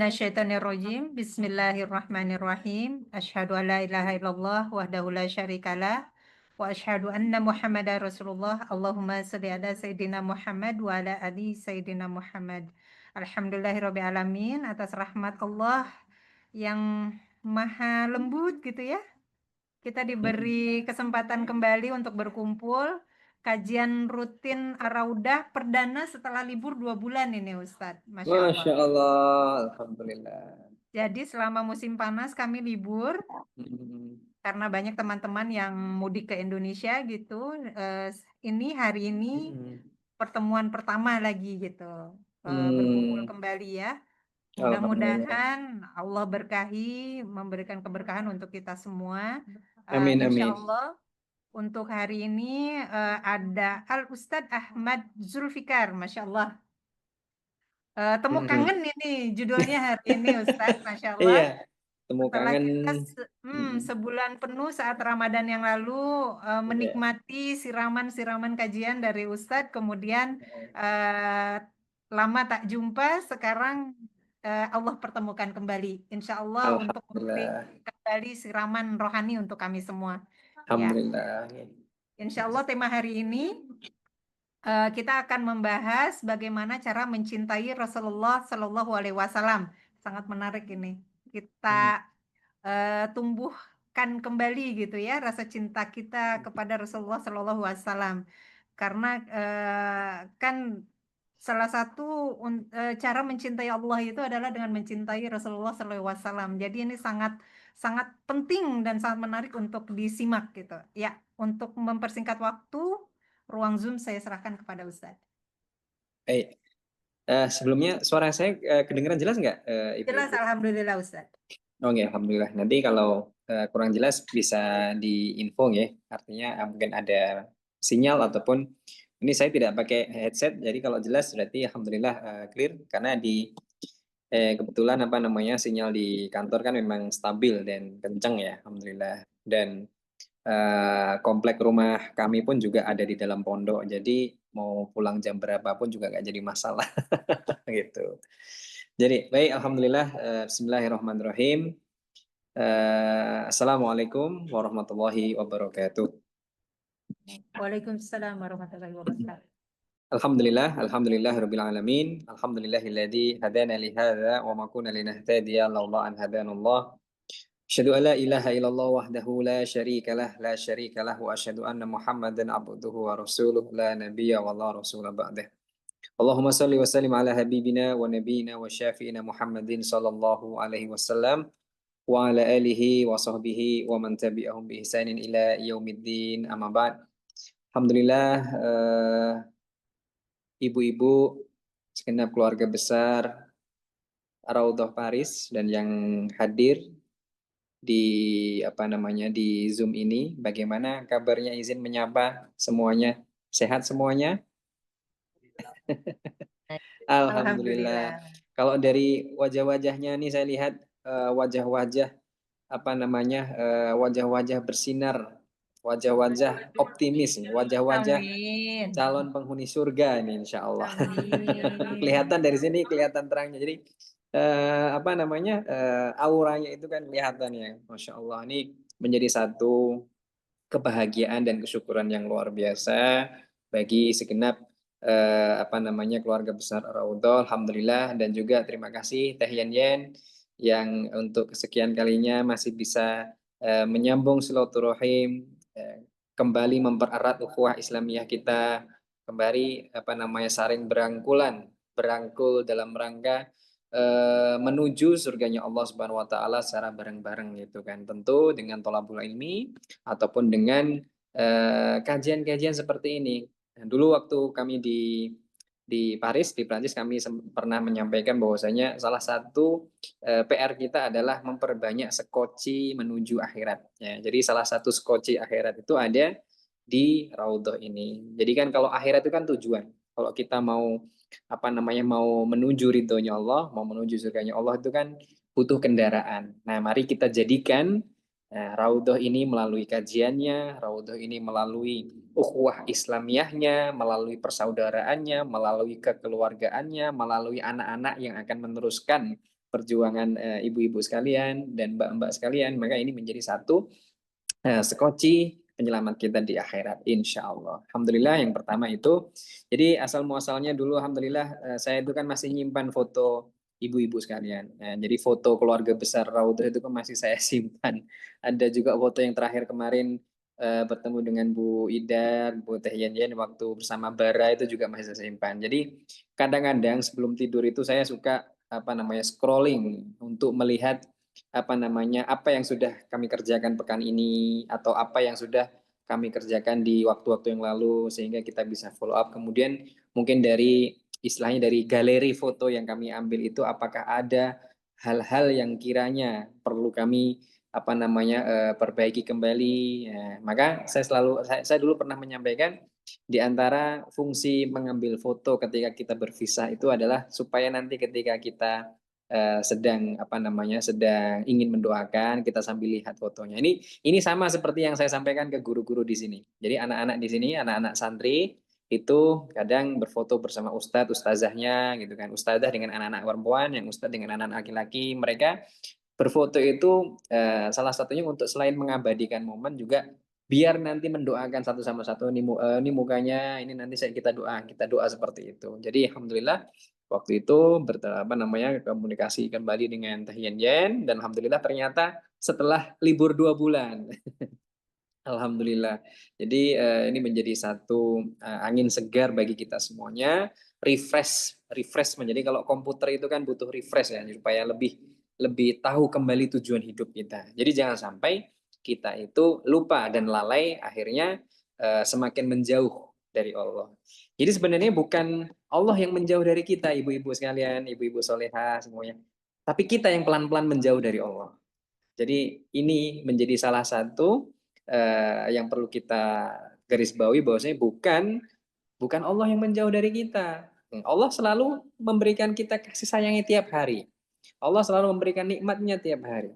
minasyaitonirrajim. Bismillahirrahmanirrahim. Asyhadu an la ilaha illallah wahdahu la syarikalah wa asyhadu anna Muhammadar Rasulullah. Allahumma shalli ala sayyidina Muhammad wa ala ali sayyidina Muhammad. Alhamdulillahirabbil alamin, atas rahmat Allah yang maha lembut gitu ya. Kita diberi kesempatan kembali untuk berkumpul kajian rutin Ar-Raudah perdana setelah libur 2 bulan ini Ustadz. Masya Allah. Masya Allah, alhamdulillah. Jadi selama musim panas kami libur Hmm. karena banyak teman-teman yang mudik ke Indonesia gitu. Ini hari ini pertemuan pertama lagi gitu. Berkumpul kembali ya. Alhamdulillah. Mudah-mudahan Allah berkahi, memberikan keberkahan untuk kita semua. Amin, Insya amin. Allah untuk hari ini ada Al Ustadz Ahmad Zulfikar, Masya Allah. Temu kangen ini judulnya hari ini Ustadz, Masya Allah. Iya, temu Setelah kangen. kita sebulan penuh saat Ramadan yang lalu menikmati siraman-siraman kajian dari Ustadz, kemudian lama tak jumpa, sekarang Allah pertemukan kembali, Insya Allah untuk memberi kembali siraman rohani untuk kami semua. Alhamdulillah. Ya. Insya Allah tema hari ini kita akan membahas bagaimana cara mencintai Rasulullah Shallallahu Alaihi Wasallam. Sangat menarik ini. Kita tumbuhkan kembali gitu ya rasa cinta kita kepada Rasulullah Shallallahu Alaihi Wasallam. Karena kan salah satu cara mencintai Allah itu adalah dengan mencintai Rasulullah Shallallahu Alaihi Wasallam. Jadi ini sangat sangat penting dan sangat menarik untuk disimak gitu. Ya, untuk mempersingkat waktu, ruang Zoom saya serahkan kepada Ustadz. Baik. Sebelumnya suara saya kedengaran jelas nggak, Ibu? Jelas, alhamdulillah Ustadz. Oke, alhamdulillah. Nanti kalau kurang jelas bisa diinfo ya. Artinya mungkin ada sinyal ataupun ini saya tidak pakai headset, jadi kalau jelas berarti alhamdulillah clear karena di kebetulan apa namanya sinyal di kantor kan memang stabil dan kencang ya, alhamdulillah. Dan komplek rumah kami pun juga ada di dalam pondok, jadi mau pulang jam berapapun juga nggak jadi masalah gitu. Jadi baik, alhamdulillah. Bismillahirrahmanirrahim. Assalamualaikum warahmatullahi wabarakatuh. Waalaikumsalam warahmatullahi wabarakatuh. Alhamdulillah rabbil alamin. Alhamdulillahilladzi hadana li hadza wa ma kunna linahtadiya laula an hadanallah. Asyhadu an la ilaha illallah wahdahu la syarikalah wa asyhadu anna Muhammadan abduhu wa rasuluh la nabiyya wa la rasula ba'dah. Allahumma salli wa sallim ala habibina wa nabiyyina wa syafi'ina Muhammadin sallallahu alaihi wasallam wa ala alihi wa sahbihi wa man tabi'ahum bi ihsanin ila yaumiddin, amma ba'd. Alhamdulillah, ibu-ibu segenap keluarga besar Raudhah Paris dan yang hadir di di Zoom ini, bagaimana kabarnya? Izin menyapa semuanya. Sehat semuanya? Alhamdulillah. Kalau dari wajah-wajahnya nih saya lihat wajah-wajah wajah-wajah bersinar, wajah-wajah optimis, wajah-wajah calon penghuni surga ini insya Allah. Kelihatan dari sini, kelihatan terangnya. Jadi auranya itu kan kelihatan ya, Masya Allah. Ini menjadi satu kebahagiaan dan kesyukuran yang luar biasa bagi segenap keluarga besar Raudhah, alhamdulillah. Dan juga terima kasih Teh Yen yang untuk kesekian kalinya masih bisa menyambung silaturahim, kembali mempererat ukhuwah Islamiyah kita, kembali saling berangkul dalam rangka menuju surganya Allah Subhanahu wa taala secara bareng-bareng gitu kan. Tentu dengan thalabul ilmi ataupun dengan kajian-kajian seperti ini. Nah, dulu waktu kami di Paris, di Prancis, kami pernah menyampaikan bahwasanya salah satu PR kita adalah memperbanyak skoci menuju akhirat ya. Jadi salah satu skoci akhirat itu ada di Raudhah ini. Jadi kan kalau akhirat itu kan tujuan. Kalau kita mau mau menuju ridhonya Allah, mau menuju surganya Allah itu kan butuh kendaraan. Nah, mari kita jadikan Raudhah ini melalui kajiannya, Raudhah ini melalui ukhuwah Islamiyahnya, melalui persaudaraannya, melalui kekeluargaannya, melalui anak-anak yang akan meneruskan perjuangan ibu-ibu sekalian dan mbak-mbak sekalian, maka ini menjadi satu sekoci penyelamat kita di akhirat, insya Allah. Alhamdulillah yang pertama itu. Jadi asal muasalnya dulu, alhamdulillah saya itu kan masih nyimpan foto ibu-ibu sekalian. Jadi foto keluarga besar Raudhah itu kan masih saya simpan. Ada juga foto yang terakhir kemarin bertemu dengan Bu Ida, Bu Teh Yen waktu bersama Bara itu juga masih saya simpan. Jadi kadang-kadang sebelum tidur itu saya suka scrolling untuk melihat apa yang sudah kami kerjakan pekan ini atau apa yang sudah kami kerjakan di waktu-waktu yang lalu sehingga kita bisa follow up. Kemudian mungkin dari istilahnya dari galeri foto yang kami ambil itu apakah ada hal-hal yang kiranya perlu kami perbaiki kembali. Ya, maka saya dulu pernah menyampaikan di antara fungsi mengambil foto ketika kita berpisah itu adalah supaya nanti ketika kita sedang ingin mendoakan kita sambil lihat fotonya. Ini sama seperti yang saya sampaikan ke guru-guru di sini. Jadi anak-anak di sini, anak-anak santri itu kadang berfoto bersama ustadz, ustazahnya gitu kan. Ustazah dengan anak-anak perempuan, yang ustadz dengan anak-anak laki-laki. Mereka berfoto itu salah satunya untuk selain mengabadikan momen juga biar nanti mendoakan satu sama satu ini mukanya ini nanti kita doa seperti itu. Jadi alhamdulillah waktu itu komunikasi kembali dengan Teh Yen dan alhamdulillah ternyata setelah libur 2 bulan. Alhamdulillah. Jadi ini menjadi satu angin segar bagi kita semuanya, refresh menjadi kalau komputer itu kan butuh refresh ya supaya lebih lebih tahu kembali tujuan hidup kita. Jadi jangan sampai kita itu lupa dan lalai akhirnya semakin menjauh dari Allah. Jadi sebenarnya bukan Allah yang menjauh dari kita, ibu-ibu sekalian, ibu-ibu solehah semuanya. Tapi kita yang pelan-pelan menjauh dari Allah. Jadi ini menjadi salah satu yang perlu kita garis bawahi bahwasanya bukan Allah yang menjauh dari kita. Allah selalu memberikan kita kasih sayangnya tiap hari. Allah selalu memberikan nikmatnya tiap hari.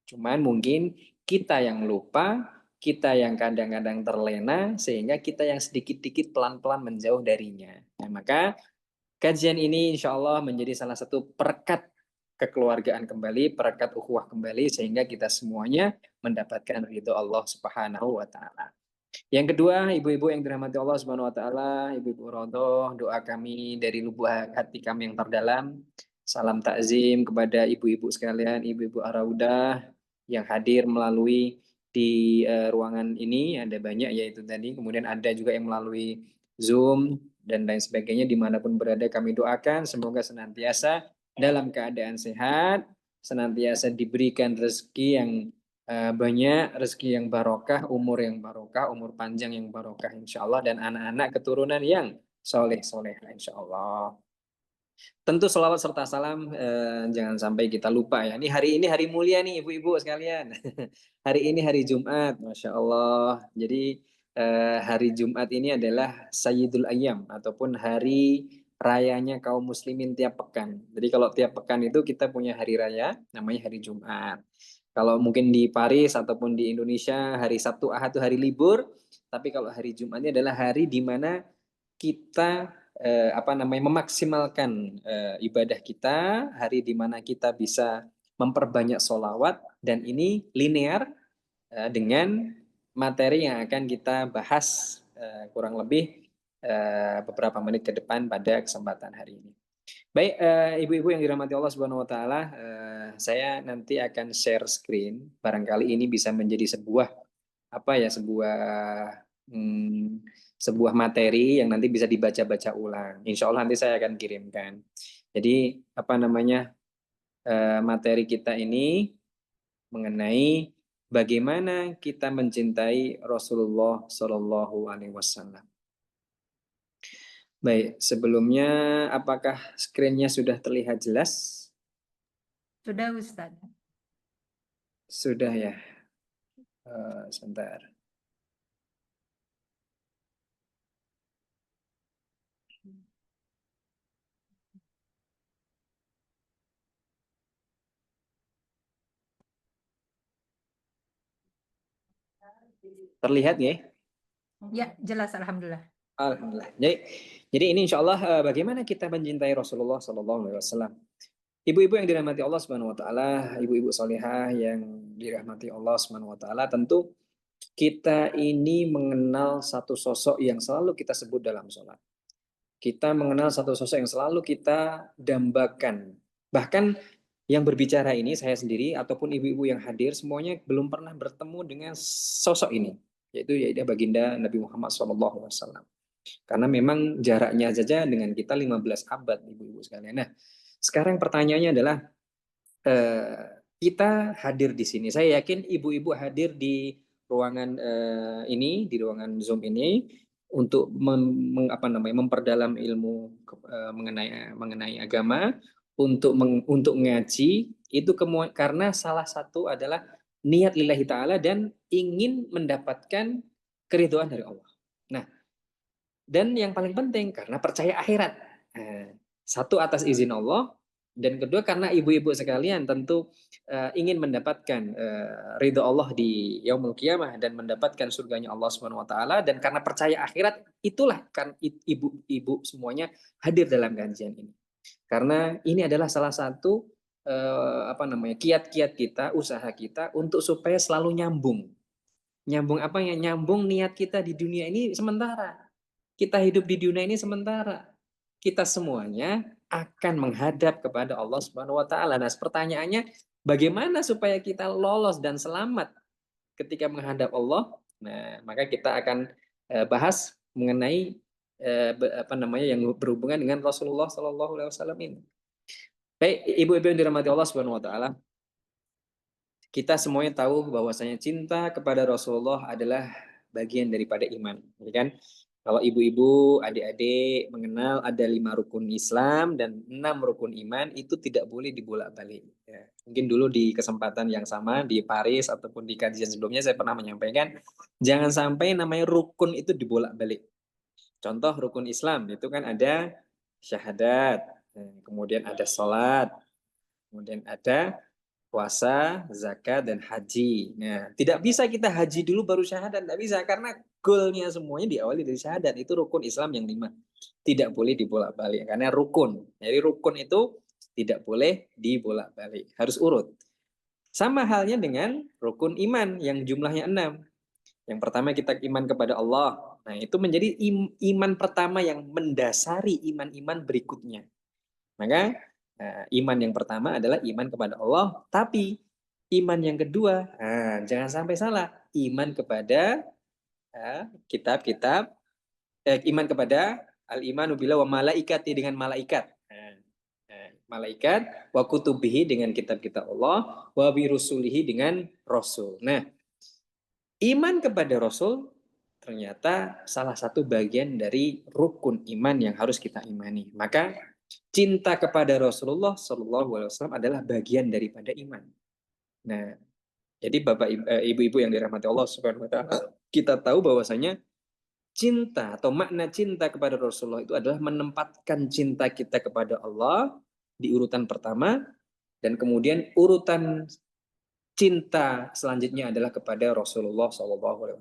Cuman mungkin kita yang lupa, kita yang kadang-kadang terlena, sehingga kita yang sedikit-sedikit pelan-pelan menjauh darinya. Nah, maka kajian ini insya Allah menjadi salah satu perekat kekeluargaan kembali, perekat ukhuwah kembali, sehingga kita semuanya mendapatkan ridho Allah Subhanahu wa Ta'ala. Yang kedua, ibu-ibu yang dirahmati Allah Subhanahu wa Ta'ala, ibu-ibu Rodoh, doa kami dari lubuk hati kami yang terdalam. Salam takzim kepada ibu-ibu sekalian, ibu-ibu Araudah yang hadir melalui di ruangan ini, ada banyak yaitu tadi, kemudian ada juga yang melalui Zoom dan lain sebagainya, dimanapun berada kami doakan semoga senantiasa dalam keadaan sehat, senantiasa diberikan rezeki yang banyak, rezeki yang barokah, umur panjang yang barokah insya Allah, dan anak-anak keturunan yang soleh-soleh insya Allah. Tentu selawat serta salam jangan sampai kita lupa ya. Ini hari mulia nih ibu-ibu sekalian. Hari ini hari Jumat, Masya Allah. Jadi hari Jumat ini adalah Sayyidul Ayyam ataupun hari rayanya kaum muslimin tiap pekan. Jadi kalau tiap pekan itu kita punya hari raya namanya hari Jumat. Kalau mungkin di Paris ataupun di Indonesia hari Sabtu Ahad itu hari libur, tapi kalau hari Jumat ini adalah hari di mana kita memaksimalkan ibadah kita, hari di mana kita bisa memperbanyak sholawat, dan ini linear dengan materi yang akan kita bahas kurang lebih beberapa menit ke depan pada kesempatan hari ini. Baik, ibu-ibu yang dirahmati Allah Subhanahu wa Ta'ala, saya nanti akan share screen. Barangkali ini bisa menjadi sebuah materi yang nanti bisa dibaca-baca ulang. Insya Allah nanti saya akan kirimkan. Jadi materi kita ini mengenai bagaimana kita mencintai Rasulullah Shallallahu Alaihi Wasallam. Baik, sebelumnya apakah screen-nya sudah terlihat jelas? Sudah, Ustaz. Sudah ya. Sebentar. Terlihat ya? Ya, jelas alhamdulillah. Alhamdulillah. Jadi ini insya Allah bagaimana kita mencintai Rasulullah Sallallahu Alaihi Wasallam. Ibu-ibu yang dirahmati Allah Subhanahu wa taala, ibu-ibu salihah yang dirahmati Allah Subhanahu wa taala, tentu kita ini mengenal satu sosok yang selalu kita sebut dalam sholat. Kita mengenal satu sosok yang selalu kita dambakan. Bahkan yang berbicara ini, saya sendiri ataupun ibu-ibu yang hadir, semuanya belum pernah bertemu dengan sosok ini, yaitu baginda Nabi Muhammad SAW. Karena memang jaraknya saja dengan kita 15 abad, ibu-ibu sekalian. Nah, sekarang pertanyaannya adalah, kita hadir di sini. Saya yakin ibu-ibu hadir di ruangan ini, di ruangan Zoom ini, untuk memperdalam ilmu mengenai agama, untuk ngaji itu karena salah satu adalah niat lillahi taala dan ingin mendapatkan keridhaan dari Allah. Nah, dan yang paling penting karena percaya akhirat. Satu atas izin Allah, dan kedua karena ibu-ibu sekalian tentu ingin mendapatkan ridho Allah di yaumul qiyamah dan mendapatkan surganya Allah Subhanahu wa taala, dan karena percaya akhirat itulah kan ibu-ibu semuanya hadir dalam kajian ini. Karena ini adalah salah satu kiat-kiat kita, usaha kita untuk supaya selalu nyambung. Nyambung apa ya? Nyambung niat kita di dunia ini sementara. Kita hidup di dunia ini sementara. Kita semuanya akan menghadap kepada Allah Subhanahu wa taala. Nah, pertanyaannya bagaimana supaya kita lolos dan selamat ketika menghadap Allah? Nah, maka kita akan bahas mengenai yang berhubungan dengan Rasulullah Shallallahu alaihi wasallam ini. Baik, ibu-ibu yang dirahmati Allah Subhanahu wa taala, kita semuanya tahu bahwasanya cinta kepada Rasulullah adalah bagian daripada iman, ya kan? Kalau ibu-ibu, adik-adik mengenal ada 5 rukun Islam dan 6 rukun iman, itu tidak boleh dibolak-balik. Ya. Mungkin dulu di kesempatan yang sama di Paris ataupun di kajian sebelumnya saya pernah menyampaikan, jangan sampai namanya rukun itu dibolak-balik. Contoh rukun Islam itu kan ada syahadat, kemudian ada sholat, kemudian ada puasa, zakat, dan haji. Nah, tidak bisa kita haji dulu baru syahadat, tidak bisa karena goalnya semuanya diawali dari syahadat. Itu rukun Islam yang 5. Tidak boleh dibolak-balik karena rukun. Jadi rukun itu tidak boleh dibolak-balik, harus urut. Sama halnya dengan rukun iman yang jumlahnya 6. Yang pertama kita iman kepada Allah. Nah, itu menjadi iman pertama yang mendasari iman-iman berikutnya. Maka iman yang pertama adalah iman kepada Allah, tapi iman yang kedua, jangan sampai salah, iman kepada kitab-kitab, iman kepada al-imanu billah wa malaikati, dengan malaikat. Malaikat, wa kutubihi dengan kitab-kitab Allah, wa birusulihi dengan rasul. Nah, iman kepada rasul ternyata salah satu bagian dari rukun iman yang harus kita imani. Maka cinta kepada Rasulullah SAW adalah bagian daripada iman. Nah, jadi ibu-ibu yang dirahmati Allah Subhanahu wa taala, kita tahu bahwasanya cinta atau makna cinta kepada Rasulullah itu adalah menempatkan cinta kita kepada Allah di urutan pertama, dan kemudian urutan cinta selanjutnya adalah kepada Rasulullah SAW.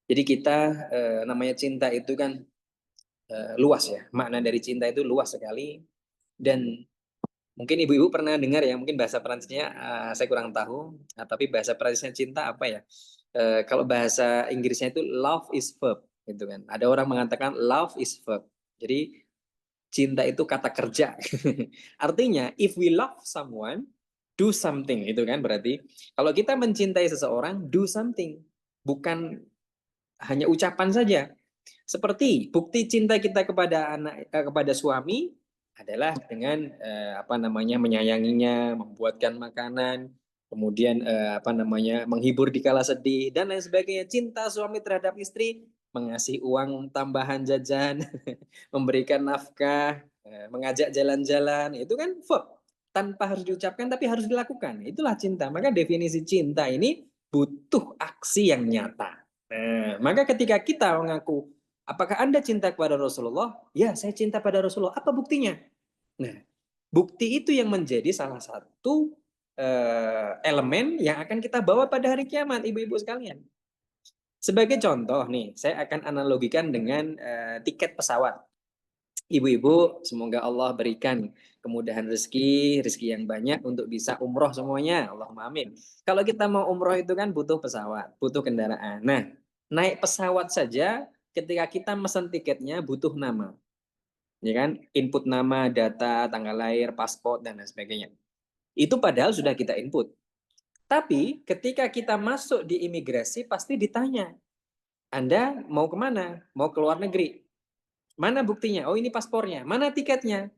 Jadi kita namanya cinta itu kan luas ya, makna dari cinta itu luas sekali, dan mungkin ibu-ibu pernah dengar ya, mungkin bahasa Perancisnya saya kurang tahu, tapi bahasa Perancisnya cinta apa ya? Kalau bahasa Inggrisnya itu love is verb, gitu kan. Ada orang mengatakan love is verb. Jadi cinta itu kata kerja. Artinya if we love someone, do something, itu kan berarti. Kalau kita mencintai seseorang, do something, bukan hanya ucapan saja. Seperti bukti cinta kita kepada kepada suami adalah dengan menyayanginya, membuatkan makanan, kemudian menghibur di kala sedih dan lain sebagainya. Cinta suami terhadap istri, mengasih uang tambahan jajan, memberikan nafkah, mengajak jalan-jalan, itu kan verb, tanpa harus diucapkan tapi harus dilakukan. Itulah cinta. Maka definisi cinta ini butuh aksi yang nyata. Nah, maka ketika kita mengaku, apakah Anda cinta kepada Rasulullah? Ya, saya cinta pada Rasulullah. Apa buktinya? Nah, bukti itu yang menjadi salah satu elemen yang akan kita bawa pada hari kiamat, ibu-ibu sekalian. Sebagai contoh nih, saya akan analogikan dengan tiket pesawat. Ibu-ibu, semoga Allah berikan kemudahan rezeki, rezeki yang banyak untuk bisa umroh semuanya. Allahumma amin. Kalau kita mau umroh itu kan butuh pesawat, butuh kendaraan. Nah, naik pesawat saja ketika kita mesen tiketnya butuh nama. Ya kan? Input nama, data, tanggal lahir, paspor, dan lain sebagainya. Itu padahal sudah kita input. Tapi ketika kita masuk di imigrasi pasti ditanya, Anda mau kemana? Mau ke luar negeri? Mana buktinya? Oh ini paspornya. Mana tiketnya?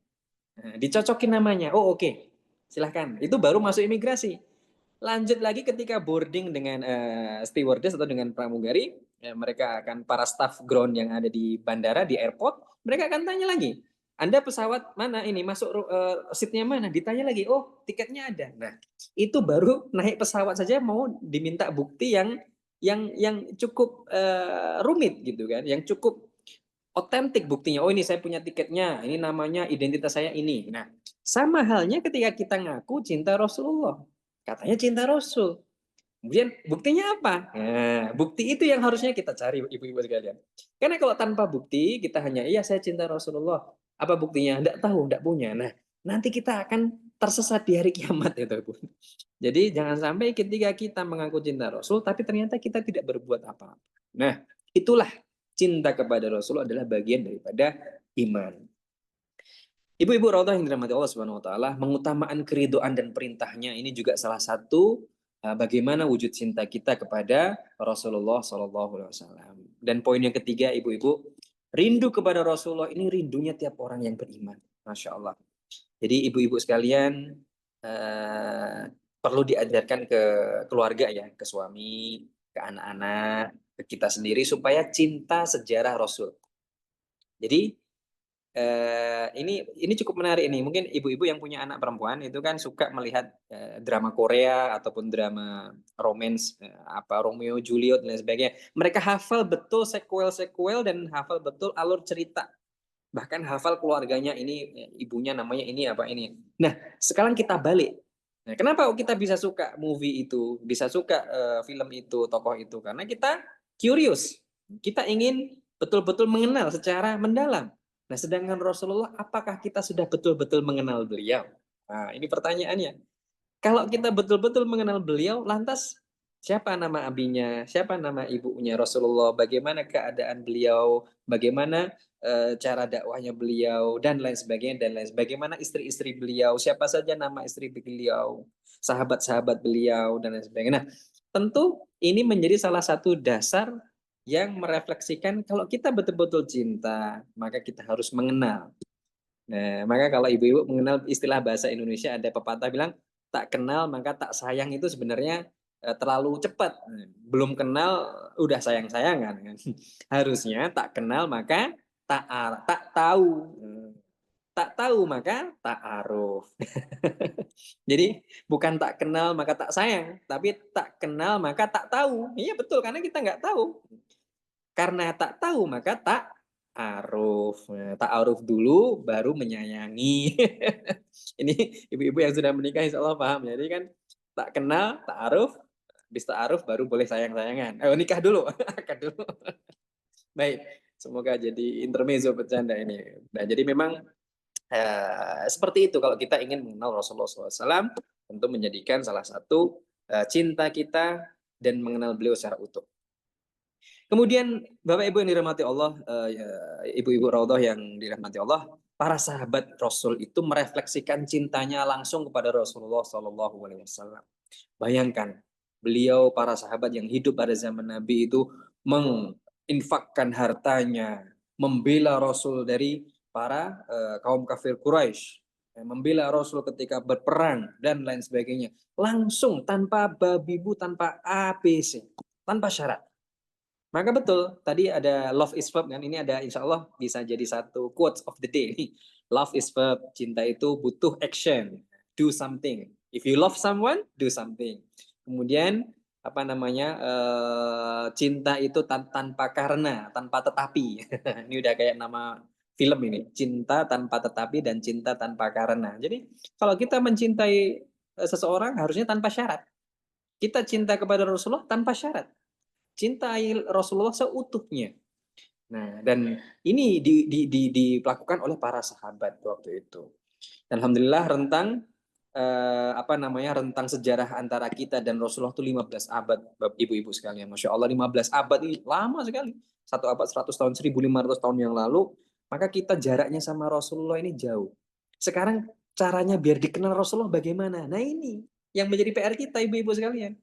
Nah, dicocokin namanya. Oh oke, silahkan. Itu baru masuk imigrasi. Lanjut lagi ketika boarding dengan stewardess atau dengan pramugari, mereka akan para staff ground yang ada di bandara, di airport, mereka akan tanya lagi. Anda pesawat mana ini? Masuk seatnya mana? Ditanya lagi. Oh tiketnya ada. Nah itu baru naik pesawat saja mau diminta bukti yang cukup rumit gitu kan, yang cukup otentik buktinya. Oh ini saya punya tiketnya, ini namanya, identitas saya ini. Nah, sama halnya ketika kita ngaku cinta Rasulullah. Katanya cinta Rasul. Kemudian buktinya apa? Nah, bukti itu yang harusnya kita cari ibu-ibu sekalian. Karena kalau tanpa bukti kita hanya iya saya cinta Rasulullah. Apa buktinya? Enggak tahu, enggak punya. Nah, nanti kita akan tersesat di hari kiamat ya, Bu. Jadi jangan sampai ketika kita mengaku cinta Rasul tapi ternyata kita tidak berbuat apa-apa. Nah, itulah cinta kepada Rasul adalah bagian daripada iman. Ibu-ibu raudhah yang dirahmati Allah Subhanahu wa taala, mengutamakan keridoan dan perintahnya ini juga salah satu bagaimana wujud cinta kita kepada Rasulullah Shallallahu alaihi wasallam. Dan poin yang ketiga, ibu-ibu, rindu kepada Rasulullah ini rindunya tiap orang yang beriman. Masya Allah. Jadi ibu-ibu sekalian perlu diajarkan ke keluarga ya, ke suami, ke anak-anak, ke kita sendiri supaya cinta sejarah Rasul. Jadi ini cukup menarik ini. Mungkin ibu-ibu yang punya anak perempuan itu kan suka melihat drama Korea ataupun drama romance apa Romeo Juliet dan lain sebagainya. Mereka hafal betul sequel dan hafal betul alur cerita. Bahkan hafal keluarganya ini, ibunya namanya ini apa ini. Nah, sekarang kita balik. Nah, kenapa kita bisa suka movie itu, bisa suka film itu, tokoh itu? Karena kita curious. Kita ingin betul-betul mengenal secara mendalam. Nah, sedangkan Rasulullah, apakah kita sudah betul-betul mengenal beliau? Nah, ini pertanyaannya. Kalau kita betul-betul mengenal beliau, lantas siapa nama abinya, siapa nama ibunya Rasulullah, bagaimana keadaan beliau, bagaimana cara dakwahnya beliau, dan lain sebagainya, dan lain sebagainya. Bagaimana istri-istri beliau, siapa saja nama istri beliau, sahabat-sahabat beliau, dan lain sebagainya. Nah, tentu ini menjadi salah satu dasar yang merefleksikan kalau kita betul-betul cinta, maka kita harus mengenal. Nah, maka kalau ibu-ibu mengenal istilah bahasa Indonesia, ada pepatah bilang, tak kenal maka tak sayang, itu sebenarnya terlalu cepat. Belum kenal udah sayang-sayangan kan. Harusnya tak kenal maka tak tahu. Tak tahu maka tak aruf. Jadi bukan tak kenal maka tak sayang, tapi tak kenal maka tak tahu. Iya betul, karena kita nggak tahu. Karena tak tahu maka tak aruf. Nah, tak aruf dulu baru menyayangi. Ini ibu-ibu yang sudah menikah insya Allah paham. Jadi kan tak kenal, tak aruf, habis tak aruf baru boleh sayang-sayangan. Ayo nikah dulu, akad dulu. Baik, semoga jadi intermezzo bercanda ini. Nah, jadi memang seperti itu kalau kita ingin mengenal Rasulullah SAW, tentu menjadikan salah satu cinta kita dan mengenal beliau secara utuh. Kemudian Bapak Ibu yang dirahmati Allah, ibu-ibu raudhah yang dirahmati Allah, para sahabat Rasul itu merefleksikan cintanya langsung kepada Rasulullah Shallallahu alaihi wasallam. Bayangkan, beliau para sahabat yang hidup pada zaman Nabi itu menginfakkan hartanya, membela Rasul dari para kaum kafir Quraisy, membela Rasul ketika berperang dan lain sebagainya. Langsung tanpa babi bu, tanpa ABC, tanpa syarat. Maka betul, tadi ada love is verb kan, ini ada insya Allah bisa jadi satu quotes of the day. Love is verb, cinta itu butuh action, do something. If you love someone, do something. Kemudian apa namanya, cinta itu tanpa karena, tanpa tetapi. Ini udah kayak nama film ini, cinta tanpa tetapi dan cinta tanpa karena. Jadi kalau kita mencintai seseorang harusnya tanpa syarat. Kita cinta kepada Rasulullah tanpa syarat. Cintai Rasulullah seutuhnya. Nah, dan ini dilakukan oleh para sahabat waktu itu. Dan alhamdulillah rentang rentang sejarah antara kita dan Rasulullah itu 15 abad, ibu-ibu sekalian. Masya Allah 15 abad ini lama sekali. Satu abad 100 tahun, 1500 tahun yang lalu, maka kita jaraknya sama Rasulullah ini jauh. Sekarang caranya biar dikenal Rasulullah bagaimana? Nah ini yang menjadi PR kita ibu-ibu sekalian.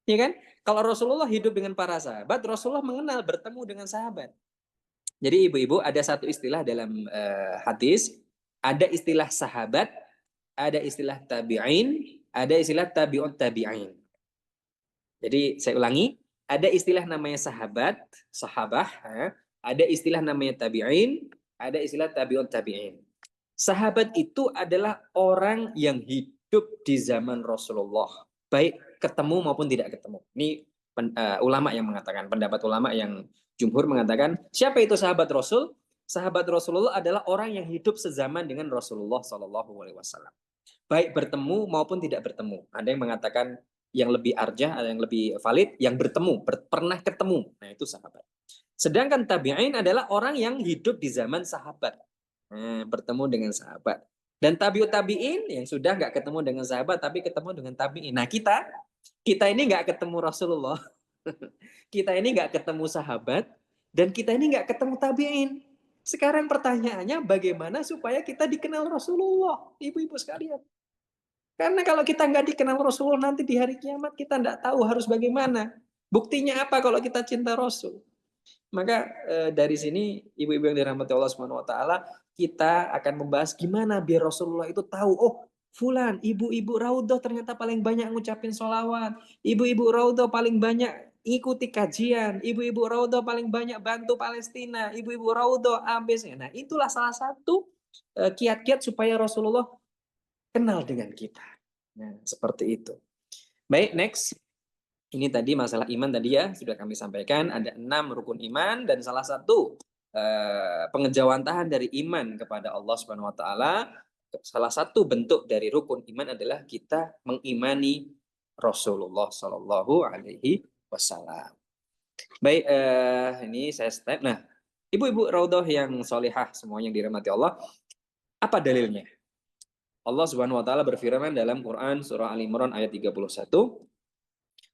Ya kan? Kalau Rasulullah hidup dengan para sahabat, Rasulullah mengenal bertemu dengan sahabat. Jadi ibu-ibu ada satu istilah dalam hadis, ada istilah sahabat, ada istilah tabi'in, ada istilah tabi'ut tabi'in. Jadi saya ulangi, ada istilah namanya sahabat, sahabah, ada istilah namanya tabi'in, ada istilah tabi'ut tabi'in. Sahabat itu adalah orang yang hidup di zaman Rasulullah, baik ketemu maupun tidak ketemu. Ini ulama yang mengatakan, pendapat ulama yang jumhur mengatakan, siapa itu sahabat Rasul? Sahabat Rasulullah adalah orang yang hidup sezaman dengan Rasulullah SAW. Baik bertemu maupun tidak bertemu. Ada yang mengatakan yang lebih arjah, ada yang lebih valid, yang bertemu, pernah ketemu. Nah itu sahabat. Sedangkan tabi'in adalah orang yang hidup di zaman sahabat. Bertemu dengan sahabat. Dan tabi'ut tabi'in yang sudah nggak ketemu dengan sahabat, tapi ketemu dengan tabi'in. Nah kita ini nggak ketemu Rasulullah. Kita ini nggak ketemu sahabat, dan kita ini nggak ketemu tabi'in. Sekarang pertanyaannya bagaimana supaya kita dikenal Rasulullah, ibu-ibu sekalian. Karena kalau kita nggak dikenal Rasulullah nanti di hari kiamat kita nggak tahu harus bagaimana. Buktinya apa kalau kita cinta Rasul? Maka dari sini ibu-ibu yang dirahmati Allah Subhanahu wa taala, kita akan membahas gimana biar Rasulullah itu tahu, oh fulan, ibu-ibu Raudhah ternyata paling banyak ngucapin sholawat, ibu-ibu Raudhah paling banyak ikuti kajian, ibu-ibu Raudhah paling banyak bantu Palestina, ibu-ibu Raudhah ambisnya. Nah, itulah salah satu kiat-kiat supaya Rasulullah kenal dengan kita. Nah, seperti itu. Baik, next. Ini tadi masalah iman tadi ya, sudah kami sampaikan. Ada 6 rukun iman dan salah satu pengejawantahan dari iman kepada Allah Subhanahu wa taala, salah satu bentuk dari rukun iman adalah kita mengimani Rasulullah Shallallahu alaihi wasallam. Baik, ini saya step. Nah, ibu-ibu Raudhah yang solihah semuanya yang dirahmati Allah, apa dalilnya? Allah Subhanahu wa taala berfirman dalam Quran surah Ali Imran ayat 31.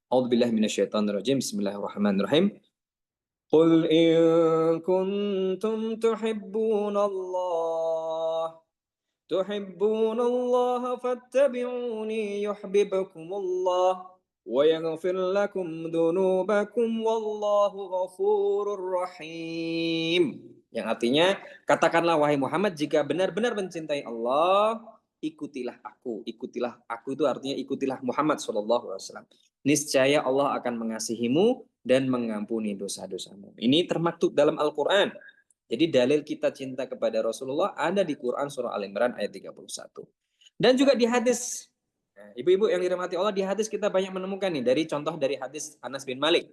A'udzubillahi minasyaitonirrajim. Bismillahirrahmanirrahim. Qul in kuntum tuhibbunallaha fattabi'uni yuhibbukumullah wa yaghfir lakum dzunubakum wallahu ghafurur rahim. Yang artinya, katakanlah wahai Muhammad, jika benar-benar mencintai Allah, ikutilah aku. Ikutilah aku itu artinya ikutilah Muhammad sallallahu alaihi wasallam. Niscaya Allah akan mengasihimu dan mengampuni dosa-dosamu. Ini termaktub dalam Al-Qur'an. Jadi dalil kita cinta kepada Rasulullah ada di Quran surah Al-Imran ayat 31. Dan juga di hadis. Nah, ibu-ibu yang dirahmati Allah, di hadis kita banyak menemukan nih dari contoh dari hadis Anas bin Malik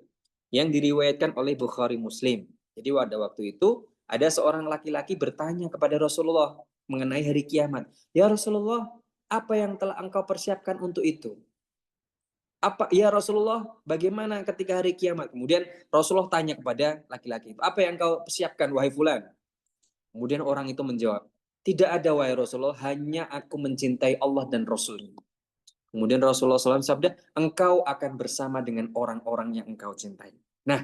yang diriwayatkan oleh Bukhari Muslim. Jadi pada waktu itu ada seorang laki-laki bertanya kepada Rasulullah mengenai hari kiamat. Ya Rasulullah, apa yang telah engkau persiapkan untuk itu? Apa ya Rasulullah, bagaimana ketika hari kiamat? Kemudian Rasulullah tanya kepada laki-laki itu, apa yang kau persiapkan wahai fulan? Kemudian orang itu menjawab, tidak ada wahai Rasulullah, hanya aku mencintai Allah dan Rasul. Kemudian Rasulullah SAW sabda, engkau akan bersama dengan orang-orang yang engkau cintai. Nah,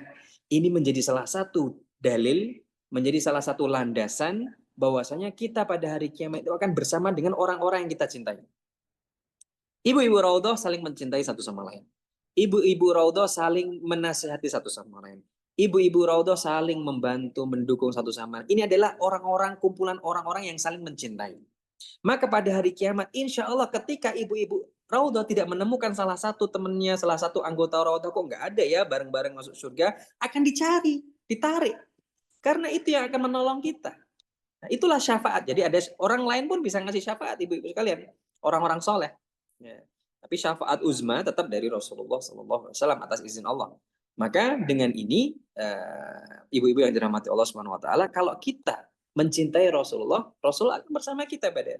ini menjadi salah satu dalil, menjadi salah satu landasan bahwasanya kita pada hari kiamat itu akan bersama dengan orang-orang yang kita cintai. Ibu-ibu Raudhah saling mencintai satu sama lain. Ibu-ibu Raudhah saling menasihati satu sama lain. Ibu-ibu Raudhah saling membantu, mendukung satu sama lain. Ini adalah orang-orang, kumpulan orang-orang yang saling mencintai. Maka pada hari kiamat, insya Allah ketika ibu-ibu Raudhah tidak menemukan salah satu temannya, salah satu anggota Raudhah, kok nggak ada ya bareng-bareng masuk surga, akan dicari, ditarik. Karena itu yang akan menolong kita. Nah, itulah syafaat. Jadi ada orang lain pun bisa ngasih syafaat, ibu-ibu sekalian. Orang-orang soleh. Ya. Tapi syafaat uzma tetap dari Rasulullah SAW atas izin Allah. Maka dengan ini, ibu-ibu yang dirahmati Allah Subhanahu Wa Taala, kalau kita mencintai Rasulullah, Rasulullah akan bersama kita pada.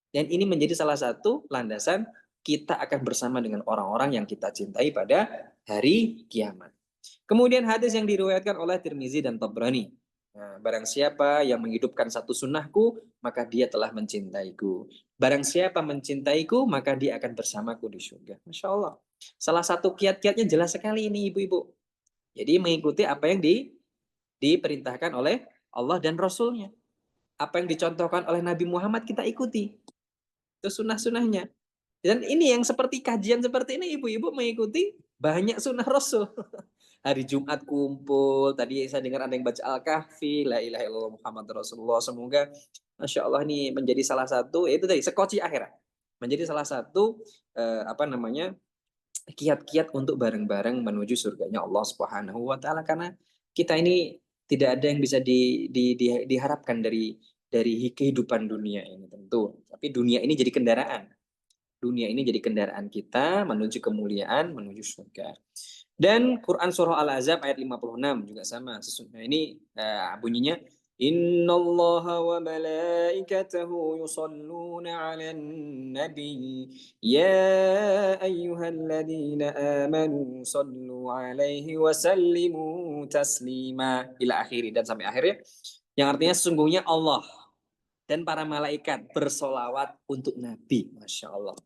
Dan ini menjadi salah satu landasan kita akan bersama dengan orang-orang yang kita cintai pada hari kiamat. Kemudian hadis yang diriwayatkan oleh Tirmizi dan Tabrani Nah, barang siapa yang menghidupkan satu sunnahku, maka dia telah mencintaiku. Barang siapa mencintaiku, maka dia akan bersamaku di surga. Masya Allah. Salah satu kiat-kiatnya jelas sekali ini ibu-ibu. Jadi mengikuti apa yang diperintahkan oleh Allah dan Rasulnya. Apa yang dicontohkan oleh Nabi Muhammad kita ikuti. Itu sunnah-sunnahnya. Dan ini yang seperti kajian seperti ini, ibu-ibu mengikuti banyak sunnah Rasul. Hari Jumat kumpul, tadi saya dengar ada yang baca Al-Kahfi, la ilaha illallah Muhammad Rasulullah. Semoga Masya Allah ini menjadi salah satu, itu tadi, sekoci akhirat. Menjadi salah satu, kiat-kiat untuk bareng-bareng menuju surganya Allah Subhanahu wa Ta'ala. Karena kita ini tidak ada yang bisa diharapkan dari kehidupan dunia ini tentu. Tapi dunia ini jadi kendaraan. Dunia ini jadi kendaraan kita menuju kemuliaan, menuju surga. Dan Quran surah Al-Ahzab ayat 56 juga sama. Sesungguhnya ini bunyinya Innallaha wa malaikatahu yusalluna 'alan nabi ya ayyuhalladzina amanu sallu 'alaihi wa sallimu taslima ila akhiri, dan sampai akhirnya yang artinya sesungguhnya Allah dan para malaikat bersolawat untuk Nabi. Masya Allah.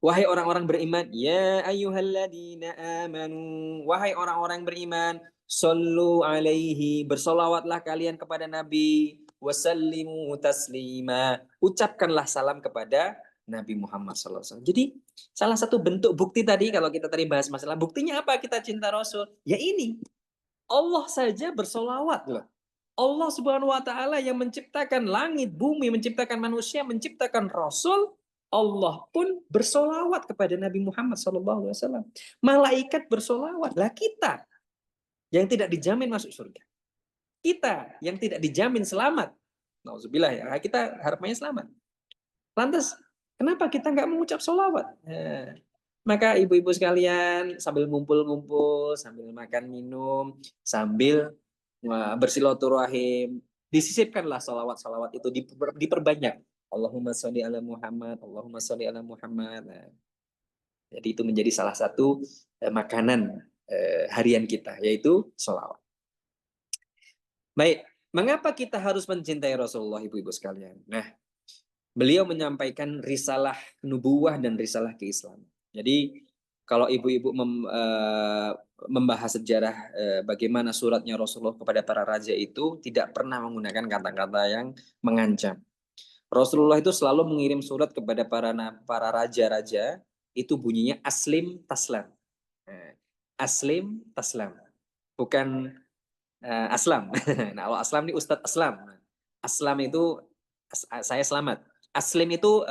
Wahai orang-orang beriman, ya ayyuhalladzina amanu, wahai orang-orang beriman, sallu alaihi, bersolawatlah kalian kepada Nabi, wasallimu taslima, ucapkanlah salam kepada Nabi Muhammad SAW. Jadi salah satu bentuk bukti tadi, kalau kita tadi bahas masalah buktinya apa kita cinta Rasul, ya ini, Allah saja bersolawat loh. Allah Subhanahu wa Ta'ala yang menciptakan langit, bumi, menciptakan manusia, menciptakan Rasul, Allah pun bersolawat kepada Nabi Muhammad SAW. Malaikat bersolawat. Lah kita yang tidak dijamin masuk surga. Kita yang tidak dijamin selamat. Nauzubillah ya, kita harapannya selamat. Lantas, kenapa kita nggak mengucap solawat? Nah, maka ibu-ibu sekalian sambil ngumpul-ngumpul, sambil makan minum, sambil bersilaturahim, disisipkanlah salawat-salawat itu, diperbanyak. Allahumma sholli ala Muhammad, Allahumma sholli ala Muhammad. Nah, jadi itu menjadi salah satu makanan harian kita, yaitu salawat. Baik, mengapa kita harus mencintai Rasulullah, ibu-ibu sekalian? Nah, beliau menyampaikan risalah nubuwah dan risalah keislaman. Jadi kalau ibu-ibu membahas sejarah bagaimana suratnya Rasulullah kepada para raja itu tidak pernah menggunakan kata-kata yang mengancam. Rasulullah itu selalu mengirim surat kepada para raja-raja, itu bunyinya aslim taslam. Aslim taslam. Bukan aslam. Nah, kalau aslam ini Ustadz Aslam. Aslam itu saya selamat. Aslim itu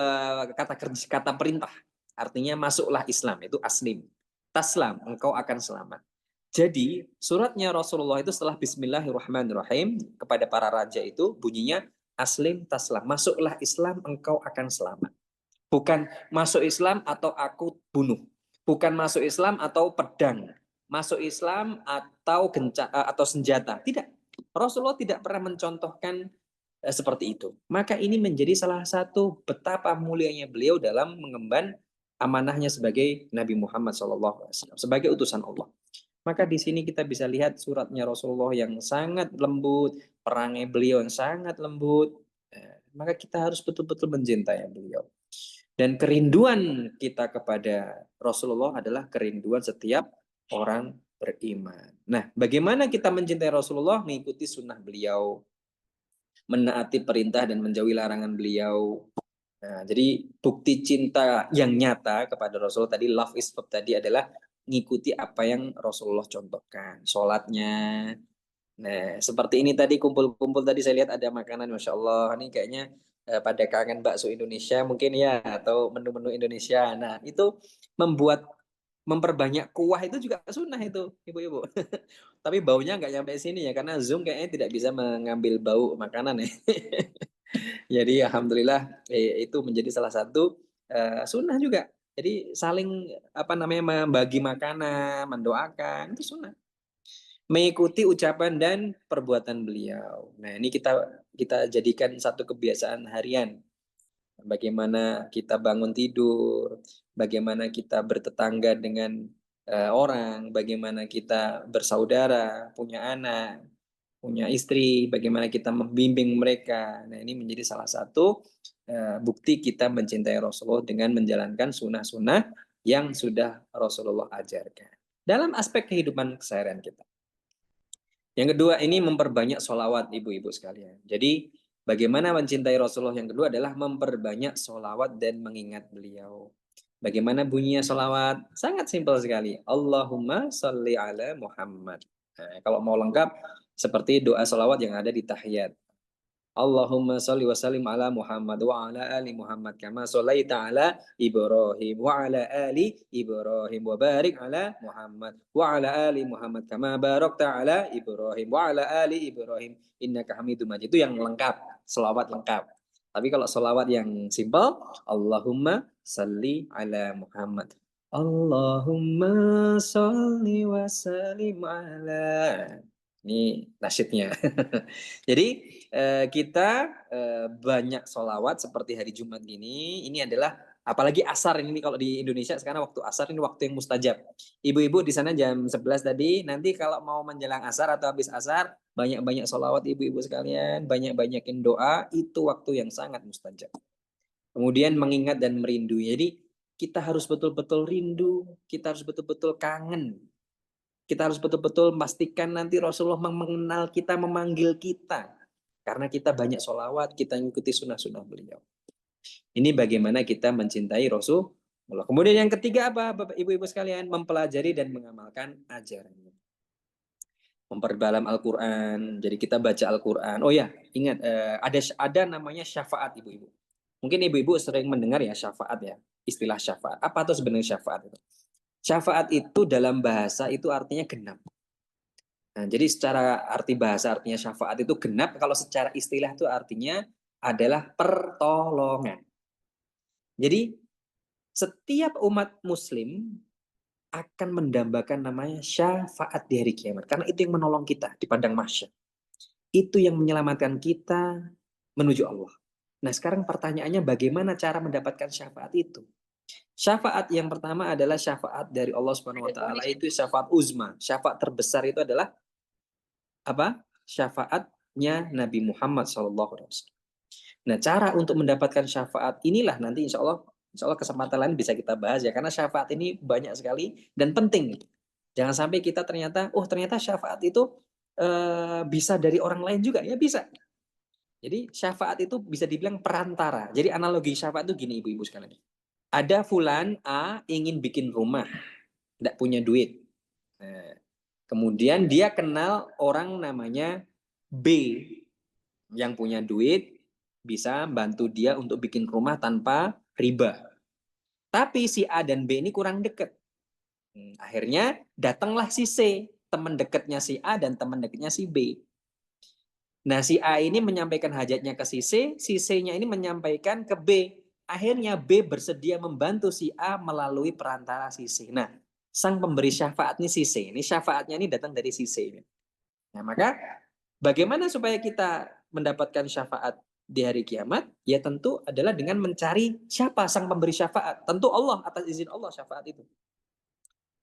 kata perintah. Artinya masuklah Islam, itu aslim. Taslam, engkau akan selamat. Jadi suratnya Rasulullah itu setelah Bismillahirrahmanirrahim kepada para raja itu bunyinya aslim taslam. Masuklah Islam, engkau akan selamat. Bukan masuk Islam atau aku bunuh. Bukan masuk Islam atau pedang. Masuk Islam atau senjata. Tidak. Rasulullah tidak pernah mencontohkan seperti itu. Maka ini menjadi salah satu betapa mulianya beliau dalam mengemban amanahnya sebagai Nabi Muhammad SAW, sebagai utusan Allah. Maka di sini kita bisa lihat suratnya Rasulullah yang sangat lembut, perangai beliau yang sangat lembut. Maka kita harus betul-betul mencintai beliau. Dan kerinduan kita kepada Rasulullah adalah kerinduan setiap orang beriman. Nah, bagaimana kita mencintai Rasulullah? Mengikuti sunnah beliau, menaati perintah dan menjauhi larangan beliau. Nah, jadi bukti cinta yang nyata kepada Rasul tadi, love is love tadi, adalah mengikuti apa yang Rasulullah contohkan. Sholatnya, nah seperti ini tadi, kumpul-kumpul tadi saya lihat ada makanan, Masya Allah, ini kayaknya pada kangen bakso Indonesia mungkin ya, atau menu-menu Indonesia. Nah itu memperbanyak kuah itu juga sunnah itu, ibu-ibu. Tapi baunya nggak nyampe sini ya, karena Zoom kayaknya tidak bisa mengambil bau makanan ya. Jadi alhamdulillah itu menjadi salah satu sunnah juga. Jadi saling membagi makanan, mendoakan, itu sunnah. Mengikuti ucapan dan perbuatan beliau. Nah, ini kita jadikan satu kebiasaan harian. Bagaimana kita bangun tidur, bagaimana kita bertetangga dengan orang, bagaimana kita bersaudara, punya anak. punya istri, bagaimana kita membimbing mereka. Nah, ini menjadi salah satu bukti kita mencintai Rasulullah dengan menjalankan sunnah-sunnah yang sudah Rasulullah ajarkan dalam aspek kehidupan keseharian kita. Yang kedua ini memperbanyak sholawat ibu-ibu sekalian. Jadi bagaimana mencintai Rasulullah yang kedua adalah memperbanyak sholawat dan mengingat beliau. Bagaimana bunyinya sholawat? Sangat simpel sekali. Allahumma sholli ala Muhammad. Nah, kalau mau lengkap seperti doa sholawat yang ada di tahiyat. Allahumma sholli wa sallim ala Muhammad wa ala ali Muhammad kama sholaita ala Ibrahim wa ala ali Ibrahim wa barik ala Muhammad wa ala ali Muhammad kama barakta ala Ibrahim wa ala ali Ibrahim innaka Hamidum Majid. Itu yang lengkap, selawat lengkap. Tapi kalau selawat yang simpel, Allahumma sholli ala Muhammad. Allahumma sholli wa sallim ala. Ini nasyidnya. Jadi kita banyak sholawat seperti hari Jumat gini. Ini adalah apalagi asar ini kalau di Indonesia sekarang waktu asar ini waktu yang mustajab. Ibu-ibu di sana jam 11 tadi. Nanti kalau mau menjelang asar atau habis asar banyak-banyak sholawat ibu-ibu sekalian. Banyak-banyakin doa. Itu waktu yang sangat mustajab. Kemudian mengingat dan merindu. Jadi kita harus betul-betul rindu. Kita harus betul-betul kangen. Kita harus betul-betul memastikan nanti Rasulullah mengenal kita, memanggil kita. Karena kita banyak sholawat, kita mengikuti sunnah-sunnah beliau. Ini bagaimana kita mencintai Rasulullah. Kemudian yang ketiga apa, Bapak Ibu-Ibu sekalian? Mempelajari dan mengamalkan ajarannya. Memperdalam Al-Quran. Jadi kita baca Al-Quran. Oh ya, ingat ada namanya syafaat Ibu-Ibu. Mungkin Ibu-Ibu sering mendengar ya syafaat ya. Istilah syafaat. Apa itu sebenarnya syafaat itu? Syafaat itu dalam bahasa itu artinya genap. Nah, jadi secara arti bahasa artinya syafaat itu genap, kalau secara istilah itu artinya adalah pertolongan. Jadi setiap umat muslim akan mendambakan namanya syafaat di hari kiamat. Karena itu yang menolong kita di padang mahsyar. Itu yang menyelamatkan kita menuju Allah. Nah sekarang pertanyaannya bagaimana cara mendapatkan syafaat itu? Syafaat yang pertama adalah syafaat dari Allah Subhanahu wa taala, itu syafaat uzma. Syafaat terbesar itu adalah apa? Syafaatnya Nabi Muhammad SAW. Nah, cara untuk mendapatkan syafaat inilah nanti insya Allah kesempatan lain bisa kita bahas ya, karena syafaat ini banyak sekali dan penting. Jangan sampai kita ternyata syafaat itu bisa dari orang lain juga, ya bisa. Jadi syafaat itu bisa dibilang perantara. Jadi analogi syafaat itu gini ibu-ibu sekalian. Ada fulan A ingin bikin rumah, tidak punya duit. Nah, kemudian dia kenal orang namanya B yang punya duit, bisa bantu dia untuk bikin rumah tanpa riba. Tapi si A dan B ini kurang dekat. Akhirnya datanglah si C, teman dekatnya si A dan teman dekatnya si B. Nah si A ini menyampaikan hajatnya ke si C-nya ini menyampaikan ke B. Akhirnya B bersedia membantu si A melalui perantara si C. Nah, sang pemberi syafaat ini si C. Ini syafaatnya ini datang dari si C. Nah, maka bagaimana supaya kita mendapatkan syafaat di hari kiamat? Ya tentu adalah dengan mencari siapa sang pemberi syafaat. Tentu Allah, atas izin Allah syafaat itu.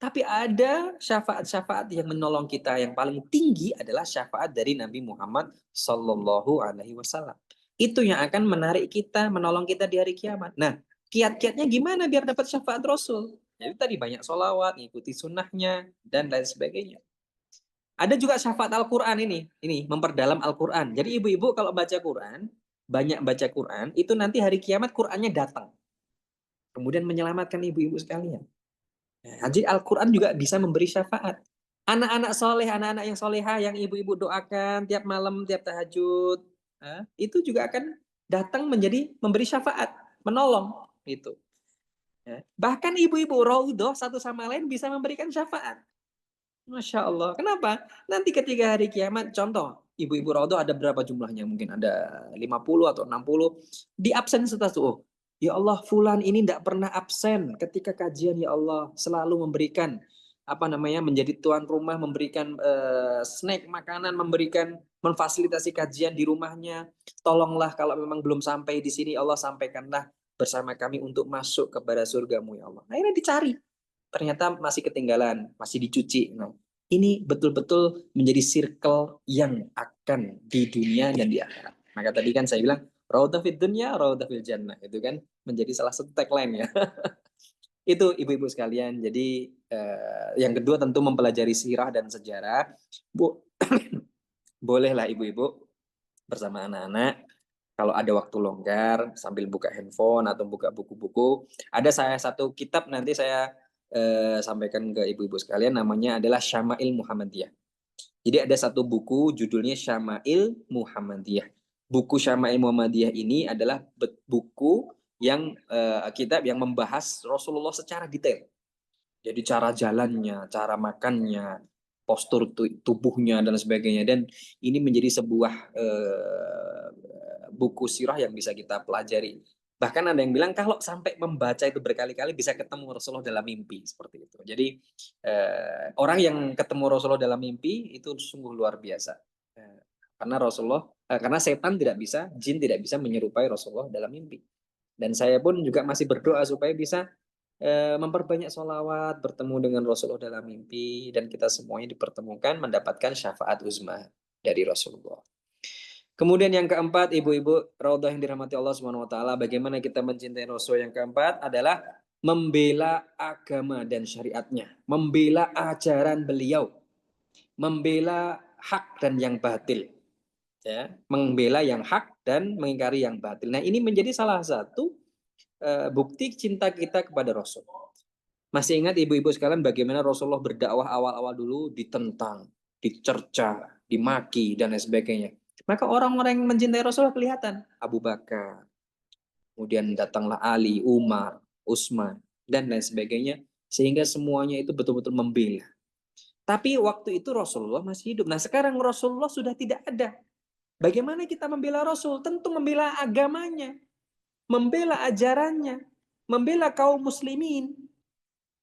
Tapi ada syafaat-syafaat yang menolong kita yang paling tinggi adalah syafaat dari Nabi Muhammad Sallallahu Alaihi Wasallam. Itu yang akan menarik kita, menolong kita di hari kiamat. Nah, kiat-kiatnya gimana biar dapat syafaat Rasul? Jadi tadi banyak sholawat, ngikuti sunnahnya, dan lain sebagainya. Ada juga syafaat Al-Quran ini memperdalam Al-Quran. Jadi ibu-ibu kalau baca Quran, banyak baca Quran, itu nanti hari kiamat Qurannya datang. Kemudian menyelamatkan ibu-ibu sekalian. Nah, jadi Al-Quran juga bisa memberi syafaat. Anak-anak soleh, anak-anak yang soleha, yang ibu-ibu doakan tiap malam, tiap tahajud, itu juga akan datang menjadi memberi syafaat, menolong. Gitu. Bahkan ibu-ibu raudhah satu sama lain bisa memberikan syafaat. Masya Allah. Kenapa? Nanti ketika hari kiamat, contoh, ibu-ibu raudhah ada berapa jumlahnya? Mungkin ada 50 atau 60. Di absen status, oh, ya Allah, fulan ini tidak pernah absen ketika kajian, ya Allah. Selalu memberikan, menjadi tuan rumah, memberikan snack, makanan, memfasilitasi kajian di rumahnya. Tolonglah kalau memang belum sampai di sini, Allah sampaikanlah bersama kami untuk masuk kepada surgamu, ya Allah. Akhirnya dicari. Ternyata masih ketinggalan, masih dicuci. Nah, ini betul-betul menjadi circle yang akan di dunia dan di akhirat. Maka tadi kan saya bilang raudhah fid dunya, raudhah fil jannah, itu kan menjadi salah satu tagline ya. Itu ibu-ibu sekalian. Jadi yang kedua tentu mempelajari sirah dan sejarah. Bu, bolehlah ibu-ibu bersama anak-anak kalau ada waktu longgar sambil buka handphone atau buka buku-buku. Ada saya satu kitab nanti saya sampaikan ke ibu-ibu sekalian, namanya adalah Syama'il Muhammadiyah. Jadi ada satu buku judulnya Syama'il Muhammadiyah. Buku Syama'il Muhammadiyah ini adalah buku yang kitab yang membahas Rasulullah secara detail. Jadi cara jalannya, cara makannya, postur tubuhnya dan sebagainya. Dan ini menjadi sebuah buku sirah yang bisa kita pelajari. Bahkan ada yang bilang kalau sampai membaca itu berkali-kali bisa ketemu Rasulullah dalam mimpi seperti itu. Jadi orang yang ketemu Rasulullah dalam mimpi itu sungguh luar biasa. Karena Rasulullah, karena setan tidak bisa, jin tidak bisa menyerupai Rasulullah dalam mimpi. Dan saya pun juga masih berdoa supaya bisa memperbanyak sholawat, bertemu dengan Rasulullah dalam mimpi, dan kita semuanya dipertemukan mendapatkan syafaat uzma dari Rasulullah. Kemudian yang keempat, ibu-ibu raudhah yang dirahmati Allah Subhanahu wa taala, bagaimana kita mencintai Rasul. Yang keempat adalah membela agama dan syariatnya, membela ajaran beliau, membela hak dan yang batil. Ya, membela yang hak dan mengingkari yang batil. Nah, ini menjadi salah satu bukti cinta kita kepada Rasul. Masih ingat ibu-ibu sekalian bagaimana Rasulullah berdakwah awal-awal dulu ditentang, dicerca, dimaki, dan lain sebagainya. Maka orang-orang yang mencintai Rasulullah kelihatan. Abu Bakar, kemudian datanglah Ali, Umar, Utsman, dan lain sebagainya. Sehingga semuanya itu betul-betul membela. Tapi waktu itu Rasulullah masih hidup. Nah sekarang Rasulullah sudah tidak ada. Bagaimana kita membela Rasul? Tentu membela agamanya, membela ajarannya, membela kaum muslimin.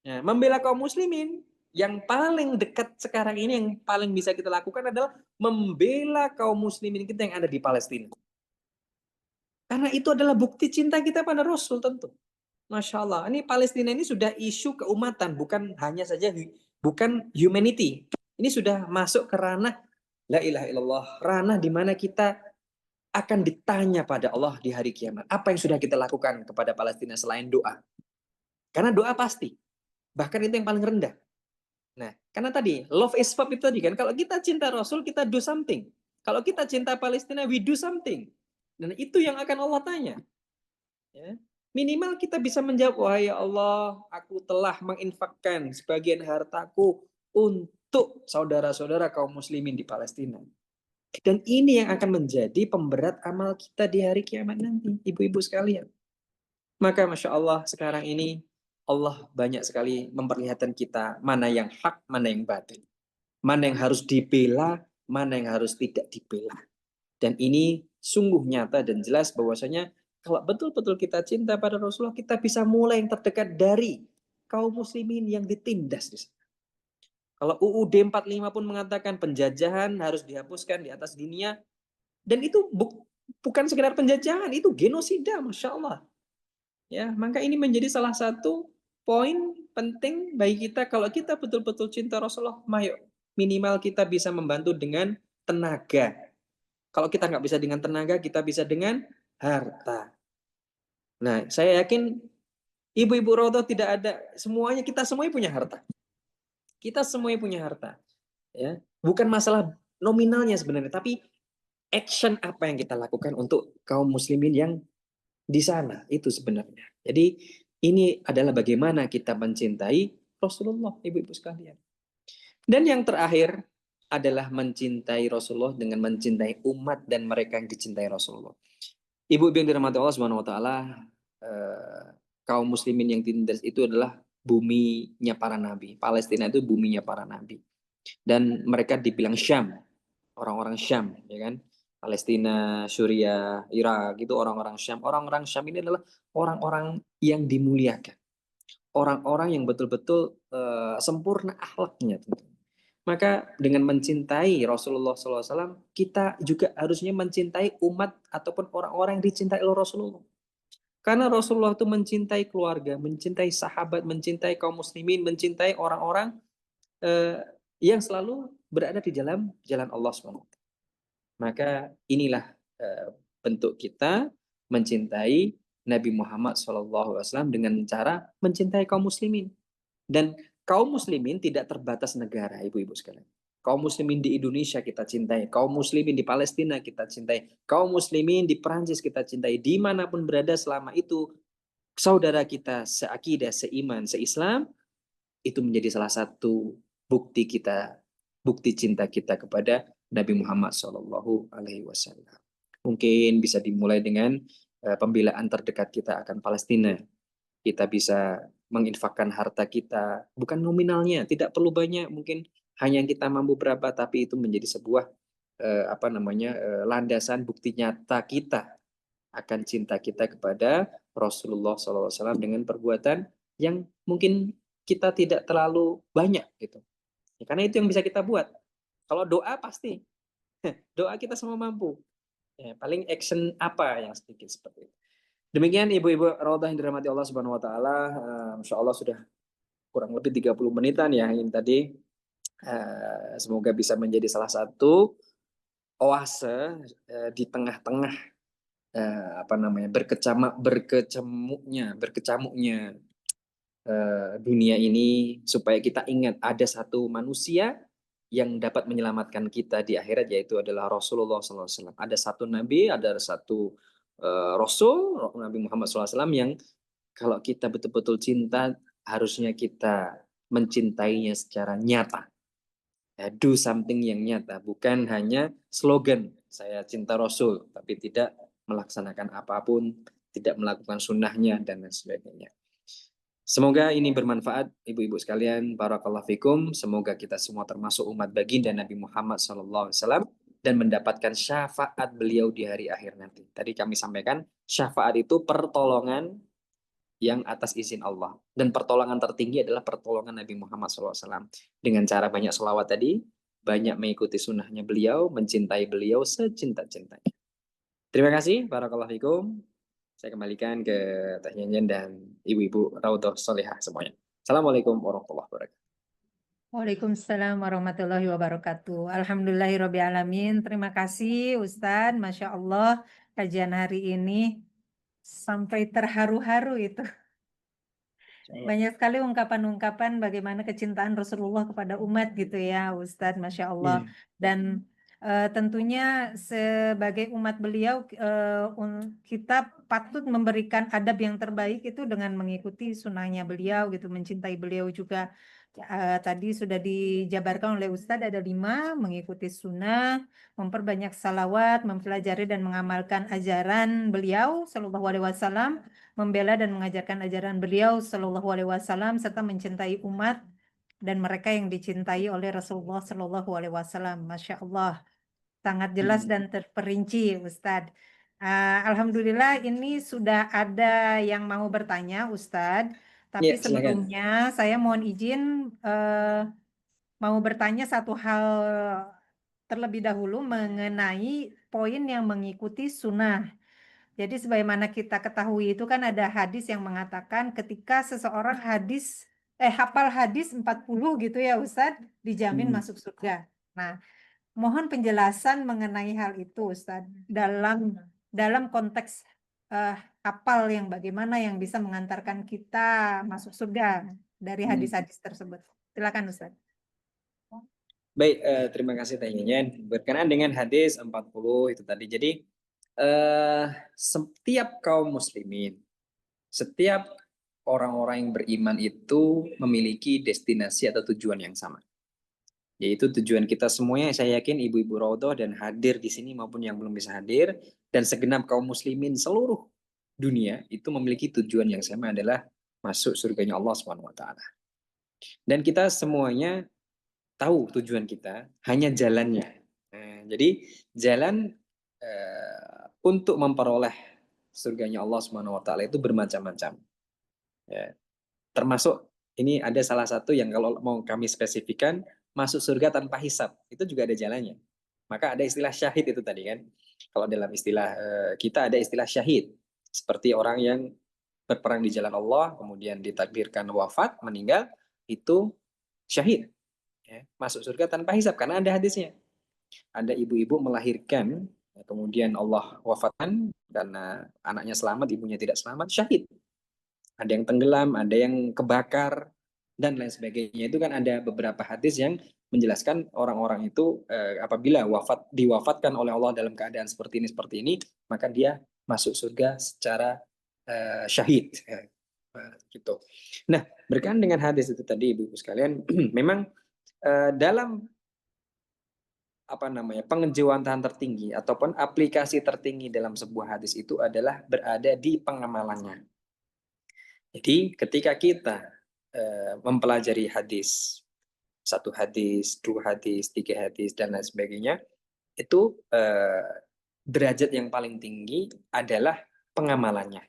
Ya, membela kaum muslimin yang paling dekat sekarang ini, yang paling bisa kita lakukan adalah membela kaum muslimin kita yang ada di Palestina. Karena itu adalah bukti cinta kita pada Rasul tentu. Masya Allah, ini Palestina ini sudah isu keumatan, bukan hanya saja bukan humanity. Ini sudah masuk ke ranah la ilaha illallah, ranah di mana kita akan ditanya pada Allah di hari kiamat. Apa yang sudah kita lakukan kepada Palestina selain doa? Karena doa pasti. Bahkan itu yang paling rendah. Nah, karena tadi love is verb itu tadi kan, kalau kita cinta Rasul kita do something. Kalau kita cinta Palestina we do something. Dan itu yang akan Allah tanya. Ya. Minimal kita bisa menjawab, wahai Allah, aku telah menginfakkan sebagian hartaku untuk saudara-saudara kaum muslimin di Palestina. Dan ini yang akan menjadi pemberat amal kita di hari kiamat nanti, ibu-ibu sekalian. Maka Masya Allah sekarang ini Allah banyak sekali memperlihatkan kita mana yang hak, mana yang batil. Mana yang harus dibela, mana yang harus tidak dibela. Dan ini sungguh nyata dan jelas bahwasanya kalau betul-betul kita cinta pada Rasulullah, kita bisa mulai yang terdekat dari kaum muslimin yang ditindas di sana. Kalau UUD 45 pun mengatakan penjajahan harus dihapuskan di atas dunia, dan itu bukan sekedar penjajahan, itu genosida, Masya Allah. Ya, maka ini menjadi salah satu poin penting bagi kita kalau kita betul-betul cinta Rasulullah, ayo minimal kita bisa membantu dengan tenaga. Kalau kita nggak bisa dengan tenaga, kita bisa dengan harta. Nah, saya yakin ibu-ibu Rodo tidak ada, semuanya kita semuanya punya harta. Kita semuanya punya harta. Ya, bukan masalah nominalnya sebenarnya, tapi action apa yang kita lakukan untuk kaum muslimin yang di sana itu sebenarnya. Jadi ini adalah bagaimana kita mencintai Rasulullah, ibu-ibu sekalian. Dan yang terakhir adalah mencintai Rasulullah dengan mencintai umat dan mereka yang dicintai Rasulullah. Ibu-ibu yang dirahmati Allah Subhanahu wa taala, kaum muslimin yang ditindas itu adalah buminya para nabi. Palestina itu buminya para nabi. Dan mereka dibilang Syam, orang-orang Syam, ya kan? Palestina, Suriah, Irak, itu orang-orang Syam. Orang-orang Syam ini adalah orang-orang yang dimuliakan. Orang-orang yang betul-betul sempurna akhlaknya. Maka dengan mencintai Rasulullah SAW, kita juga harusnya mencintai umat ataupun orang-orang yang dicintai oleh Rasulullah. Karena Rasulullah itu mencintai keluarga, mencintai sahabat, mencintai kaum muslimin, mencintai orang-orang yang selalu berada di dalam jalan Allah SWT. Maka inilah bentuk kita mencintai Nabi Muhammad SAW dengan cara mencintai kaum muslimin. Dan kaum muslimin tidak terbatas negara, ibu-ibu sekalian. Kaum muslimin di Indonesia kita cintai, kaum muslimin di Palestina kita cintai, kaum muslimin di Perancis kita cintai, dimanapun berada selama itu saudara kita seakidah, seiman, seislam, itu menjadi salah satu bukti kita, bukti cinta kita kepada Nabi Muhammad SAW. Mungkin bisa dimulai dengan pembelaan terdekat kita akan Palestina. Kita bisa menginfakkan harta kita, bukan nominalnya, tidak perlu banyak, mungkin hanya yang kita mampu berapa, tapi itu menjadi sebuah landasan bukti nyata kita akan cinta kita kepada Rasulullah SAW dengan perbuatan yang mungkin kita tidak terlalu banyak gitu. Ya, karena itu yang bisa kita buat. Kalau doa pasti, doa kita semua mampu. Ya, paling action apa yang sedikit seperti itu. Demikian ibu-ibu Raudhah yang dirahmati Allah Subhanahu wa taala, Masya Allah sudah kurang lebih 30 menitan ya ini tadi. Semoga bisa menjadi salah satu oase di tengah-tengah berkecamuknya dunia ini, supaya kita ingat ada satu manusia yang dapat menyelamatkan kita di akhirat, yaitu adalah Rasulullah SAW. Ada satu nabi, ada satu rasul, Nabi Muhammad SAW, yang kalau kita betul-betul cinta, harusnya kita mencintainya secara nyata. Ya, do something yang nyata, bukan hanya slogan saya cinta Rasul, tapi tidak melaksanakan apapun, tidak melakukan sunnahnya, dan lain sebagainya. Semoga ini bermanfaat ibu-ibu sekalian. Barakallahu fikum. Semoga kita semua termasuk umat baginda Nabi Muhammad SAW dan mendapatkan syafaat beliau di hari akhir nanti. Tadi kami sampaikan syafaat itu pertolongan yang atas izin Allah. Dan pertolongan tertinggi adalah pertolongan Nabi Muhammad SAW. Dengan cara banyak selawat tadi, banyak mengikuti sunnahnya beliau, mencintai beliau secinta-cintanya. Terima kasih. Barakallahu fikum. Saya kembalikan ke Teh Nyanyen dan ibu-ibu Raudhah Solihah semuanya. Assalamualaikum warahmatullahi wabarakatuh. Waalaikumsalam warahmatullahi wabarakatuh. Alhamdulillahirrabbilalamin. Terima kasih Ustadz. Masya Allah, kajian hari ini sampai terharu-haru itu. Banyak sekali ungkapan-ungkapan bagaimana kecintaan Rasulullah kepada umat gitu ya Ustadz, Masya Allah. Dan tentunya sebagai umat beliau kita patut memberikan adab yang terbaik itu dengan mengikuti sunnahnya beliau gitu, mencintai beliau juga. Tadi sudah dijabarkan oleh Ustadz ada 5, mengikuti sunnah, memperbanyak salawat, mempelajari dan mengamalkan ajaran beliau Sallallahu Alaihi Wasallam, membela dan mengajarkan ajaran beliau Shallallahu Alaihi Wasallam, serta mencintai umat dan mereka yang dicintai oleh Rasulullah Shallallahu Alaihi Wasallam. Masya Allah, sangat jelas dan terperinci, Ustadz. Alhamdulillah ini sudah ada yang mau bertanya, Ustadz. Tapi Ya, silakan. sebelumnya saya mohon izin mau bertanya satu hal terlebih dahulu mengenai poin yang mengikuti sunnah. Jadi sebagaimana kita ketahui itu kan ada hadis yang mengatakan ketika seseorang hafal hadis 40 gitu ya Ustadz, dijamin masuk surga. Nah, mohon penjelasan mengenai hal itu Ustadz dalam konteks hafal yang bagaimana yang bisa mengantarkan kita masuk surga dari hadis-hadis tersebut. Silakan Ustadz. Baik, terima kasih Teh Nyanyen. Berkenaan dengan hadis 40 itu tadi. Jadi setiap kaum muslimin, setiap orang-orang yang beriman itu memiliki destinasi atau tujuan yang sama. Yaitu tujuan kita semuanya, saya yakin ibu-ibu Raudhah dan hadir di sini maupun yang belum bisa hadir, dan segenap kaum muslimin seluruh dunia itu memiliki tujuan yang sama, adalah masuk surganya Allah SWT. Dan kita semuanya tahu tujuan kita, hanya jalannya. Nah, jadi jalan untuk memperoleh surganya Allah SWT itu bermacam-macam. Ya. Termasuk ini ada salah satu yang kalau mau kami spesifikkan, masuk surga tanpa hisab, itu juga ada jalannya. Maka ada istilah syahid itu tadi kan. Kalau dalam istilah kita ada istilah syahid, seperti orang yang berperang di jalan Allah, kemudian ditakdirkan wafat, meninggal, itu syahid. ya, masuk surga tanpa hisab karena ada hadisnya. Ada ibu-ibu melahirkan, kemudian Allah wafatkan karena anaknya selamat, ibunya tidak selamat, syahid. Ada yang tenggelam, ada yang kebakar, dan lain sebagainya. Itu kan ada beberapa hadis yang menjelaskan orang-orang itu apabila diwafatkan oleh Allah dalam keadaan seperti ini, maka dia masuk surga secara syahid. Gitu. Nah, berkaitan dengan hadis itu tadi, ibu-ibu sekalian, memang dalam pengejawantahan tertinggi ataupun aplikasi tertinggi dalam sebuah hadis itu adalah berada di pengamalannya. Jadi ketika kita mempelajari hadis, satu hadis, dua hadis, tiga hadis, dan lain sebagainya, itu derajat yang paling tinggi adalah pengamalannya.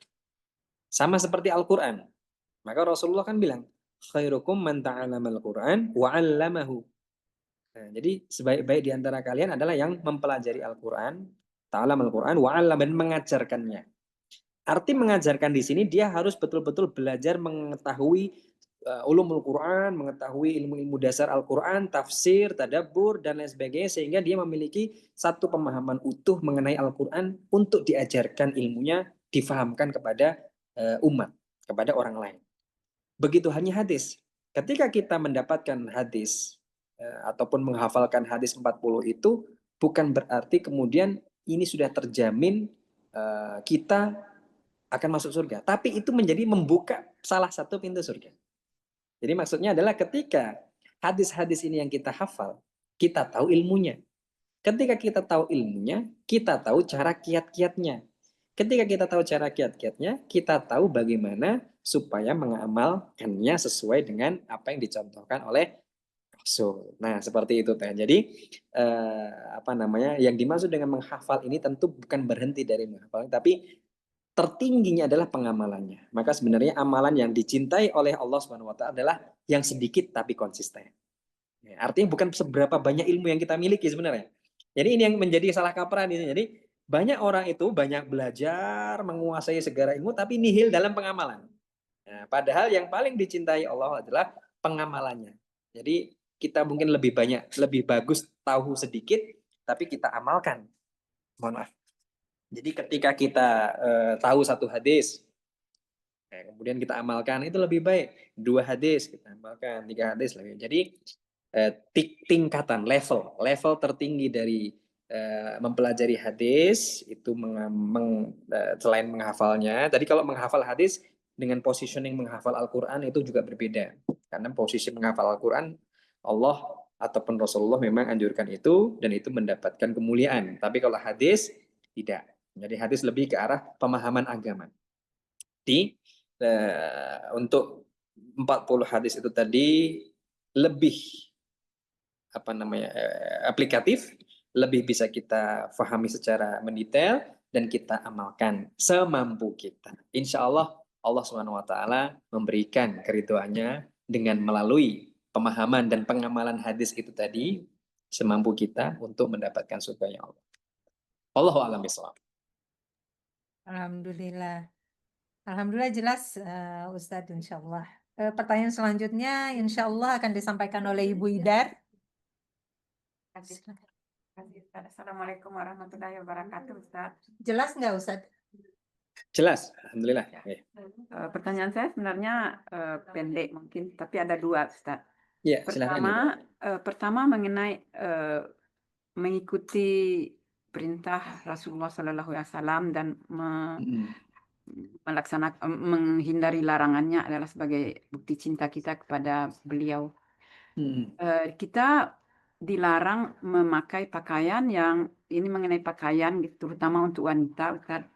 Sama seperti Al-Quran. Maka Rasulullah kan bilang, khairukum man ta'alamal Quran wa 'allamahu. Nah, jadi sebaik-baik di antara kalian adalah yang mempelajari Al-Quran, ta'alamal Quran wa 'allam, dan mengajarkannya. Arti mengajarkan di sini dia harus betul-betul belajar mengetahui ulumul Quran, mengetahui ilmu-ilmu dasar Al-Quran, tafsir, tadabbur, dan lain sebagainya, sehingga dia memiliki satu pemahaman utuh mengenai Al-Quran untuk diajarkan ilmunya, difahamkan kepada umat, kepada orang lain. Begitu hanya hadis. Ketika kita mendapatkan hadis ataupun menghafalkan hadis 40 itu, bukan berarti kemudian ini sudah terjamin kita akan masuk surga. Tapi itu menjadi membuka salah satu pintu surga. Jadi maksudnya adalah ketika hadis-hadis ini yang kita hafal, kita tahu ilmunya. Ketika kita tahu ilmunya, kita tahu cara kiat-kiatnya. Ketika kita tahu cara kiat-kiatnya, kita tahu bagaimana supaya mengamalkannya sesuai dengan apa yang dicontohkan oleh Rasul. Nah, seperti itu Teh. Jadi yang dimaksud dengan menghafal ini tentu bukan berhenti dari menghafal, tapi tertingginya adalah pengamalannya. Maka sebenarnya amalan yang dicintai oleh Allah Subhanahu wa taala adalah yang sedikit tapi konsisten. Ya, artinya bukan seberapa banyak ilmu yang kita miliki sebenarnya. Jadi ini yang menjadi salah kaprah ini. Jadi banyak orang itu banyak belajar, menguasai segala ilmu tapi nihil dalam pengamalan. Nah, padahal yang paling dicintai Allah adalah pengamalannya. Jadi kita mungkin lebih banyak, lebih bagus tahu sedikit tapi kita amalkan. Mohon maaf. Jadi ketika kita tahu satu hadis, kemudian kita amalkan, itu lebih baik. 2 hadis kita amalkan, 3 hadis lebih. Jadi tingkatan level tertinggi dari mempelajari hadis itu selain menghafalnya. Tadi kalau menghafal hadis dengan positioning menghafal Al-Quran itu juga berbeda. Karena posisi menghafal Al-Quran, Allah ataupun Rasulullah memang anjurkan itu dan itu mendapatkan kemuliaan. Tapi kalau hadis tidak. Jadi hadis lebih ke arah pemahaman agama. Untuk 40 hadis itu tadi lebih aplikatif, lebih bisa kita fahami secara mendetail dan kita amalkan semampu kita. Insya Allah Allah Subhanahu Wa Taala memberikan keridhoannya dengan melalui pemahaman dan pengamalan hadis itu tadi semampu kita untuk mendapatkan surga Allah. Allahu a'lam bishawab. Alhamdulillah. Alhamdulillah jelas Ustadz insyaallah. Pertanyaan selanjutnya insyaallah akan disampaikan oleh Ibu Idar. Assalamualaikum warahmatullahi wabarakatuh, Ustaz. Jelas nggak Ustadz? Jelas, alhamdulillah. Pertanyaan saya sebenarnya pendek mungkin, tapi ada 2, Ustaz. Ya, silakan. Pertama mengenai mengikuti perintah Rasulullah Sallallahu Alaihi Wasallam dan melaksanakan menghindari larangannya adalah sebagai bukti cinta kita kepada beliau. Kita dilarang memakai pakaian yang ini mengenai pakaian, terutama untuk wanita, Ustaz.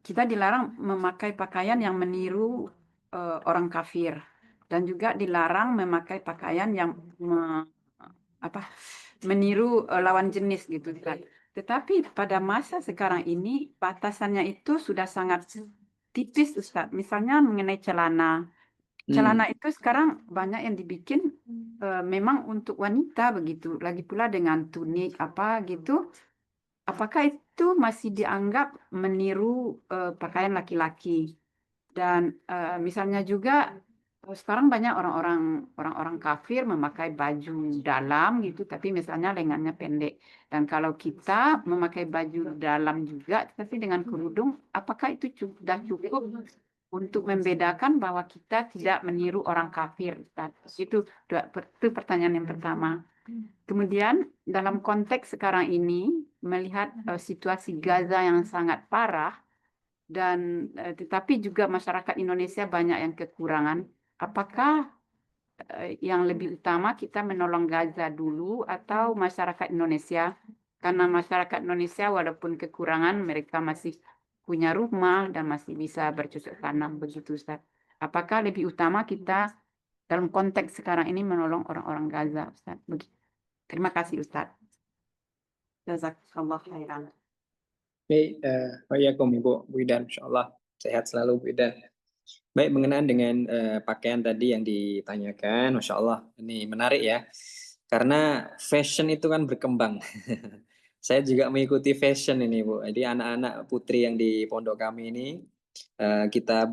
Kita dilarang memakai pakaian yang meniru orang kafir dan juga dilarang memakai pakaian yang meniru lawan jenis gitu kan. Tetapi pada masa sekarang ini batasannya itu sudah sangat tipis, Ustaz. Misalnya mengenai celana. Celana itu sekarang banyak yang dibikin memang untuk wanita begitu. Lagi pula dengan tunik apa gitu. Apakah itu masih dianggap meniru pakaian laki-laki? Dan misalnya juga Sekarang banyak orang-orang kafir memakai baju dalam gitu, tapi misalnya lengannya pendek. Dan kalau kita memakai baju dalam juga, tapi dengan kerudung, apakah itu sudah cukup untuk membedakan bahwa kita tidak meniru orang kafir? Itu pertanyaan yang pertama. Kemudian dalam konteks sekarang ini, melihat situasi Gaza yang sangat parah, dan tetapi juga masyarakat Indonesia banyak yang kekurangan. Apakah yang lebih utama kita menolong Gaza dulu atau masyarakat Indonesia? Karena masyarakat Indonesia walaupun kekurangan, mereka masih punya rumah dan masih bisa bercocok tanam begitu, Ustaz. Apakah lebih utama kita dalam konteks sekarang ini menolong orang-orang Gaza, Ustaz? Terima kasih, Ustaz. Jazakallah khairan. Baik, Ibu Idan, insyaallah sehat selalu Bu Idan. Baik, mengenai dengan pakaian tadi yang ditanyakan, Masya Allah, ini menarik ya. Karena fashion itu kan berkembang. Saya juga mengikuti fashion ini, Bu. Jadi anak-anak putri yang di pondok kami ini, kita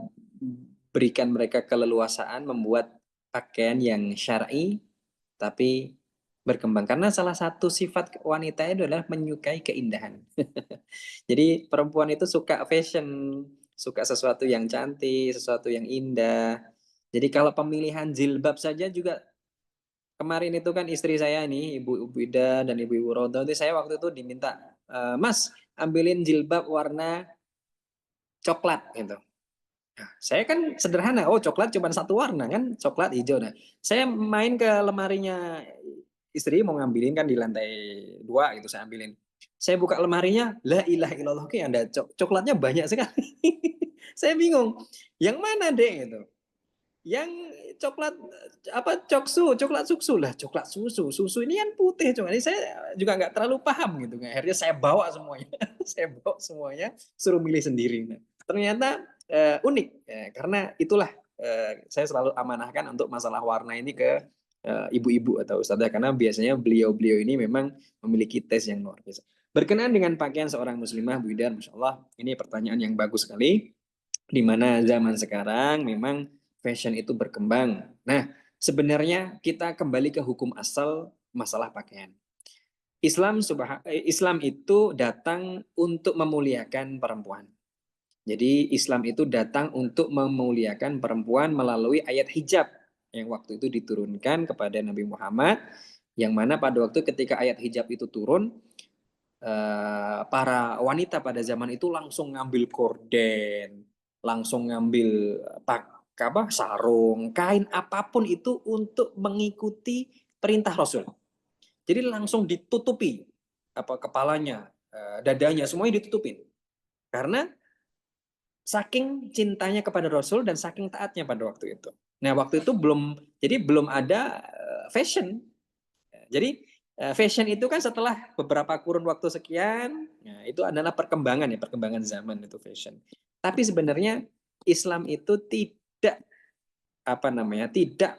berikan mereka keleluasaan membuat pakaian yang syar'i, tapi berkembang. Karena salah satu sifat wanita itu adalah menyukai keindahan. Jadi perempuan itu suka fashion, suka sesuatu yang cantik, sesuatu yang indah. Jadi kalau pemilihan jilbab saja juga kemarin itu kan istri saya nih, Ibu Ida dan Ibu Rodo, itu saya waktu itu diminta, Mas ambilin jilbab warna coklat gitu. Nah, saya kan sederhana, oh coklat cuma satu warna kan, coklat hijau. Nah, saya main ke lemarinya istri mau ngambilin kan di lantai 2 gitu saya ambilin. Saya buka lemarinya, la ilaha illallah, kayak ada coklatnya banyak sekali. Saya bingung, yang mana deh gitu. Yang coklat apa coklat susu lah, coklat susu ini kan putih cuma ini saya juga nggak terlalu paham gitu. Akhirnya saya bawa semuanya, saya bawa semuanya, suruh milih sendiri. Nah, ternyata unik ya, karena itulah saya selalu amanahkan untuk masalah warna ini ke ibu-ibu atau ustadzah karena biasanya beliau-beliau ini memang memiliki tes yang luar biasa. Berkenaan dengan pakaian seorang muslimah, Bu Ida, Masya Allah, ini pertanyaan yang bagus sekali. Di mana zaman sekarang memang fashion itu berkembang. Nah, sebenarnya kita kembali ke hukum asal masalah pakaian. Islam itu datang untuk memuliakan perempuan. Jadi Islam itu datang untuk memuliakan perempuan melalui ayat hijab yang waktu itu diturunkan kepada Nabi Muhammad, yang mana pada waktu ketika ayat hijab itu turun, para wanita pada zaman itu langsung ngambil korden, langsung ngambil sarung, kain apapun itu untuk mengikuti perintah Rasul. Jadi langsung ditutupi kepalanya, dadanya, semuanya ditutupin. Karena saking cintanya kepada Rasul dan saking taatnya pada waktu itu. Nah, waktu itu belum ada fashion. Jadi fashion itu kan setelah beberapa kurun waktu sekian, nah itu adalah perkembangan zaman itu fashion. Tapi sebenarnya Islam itu tidak tidak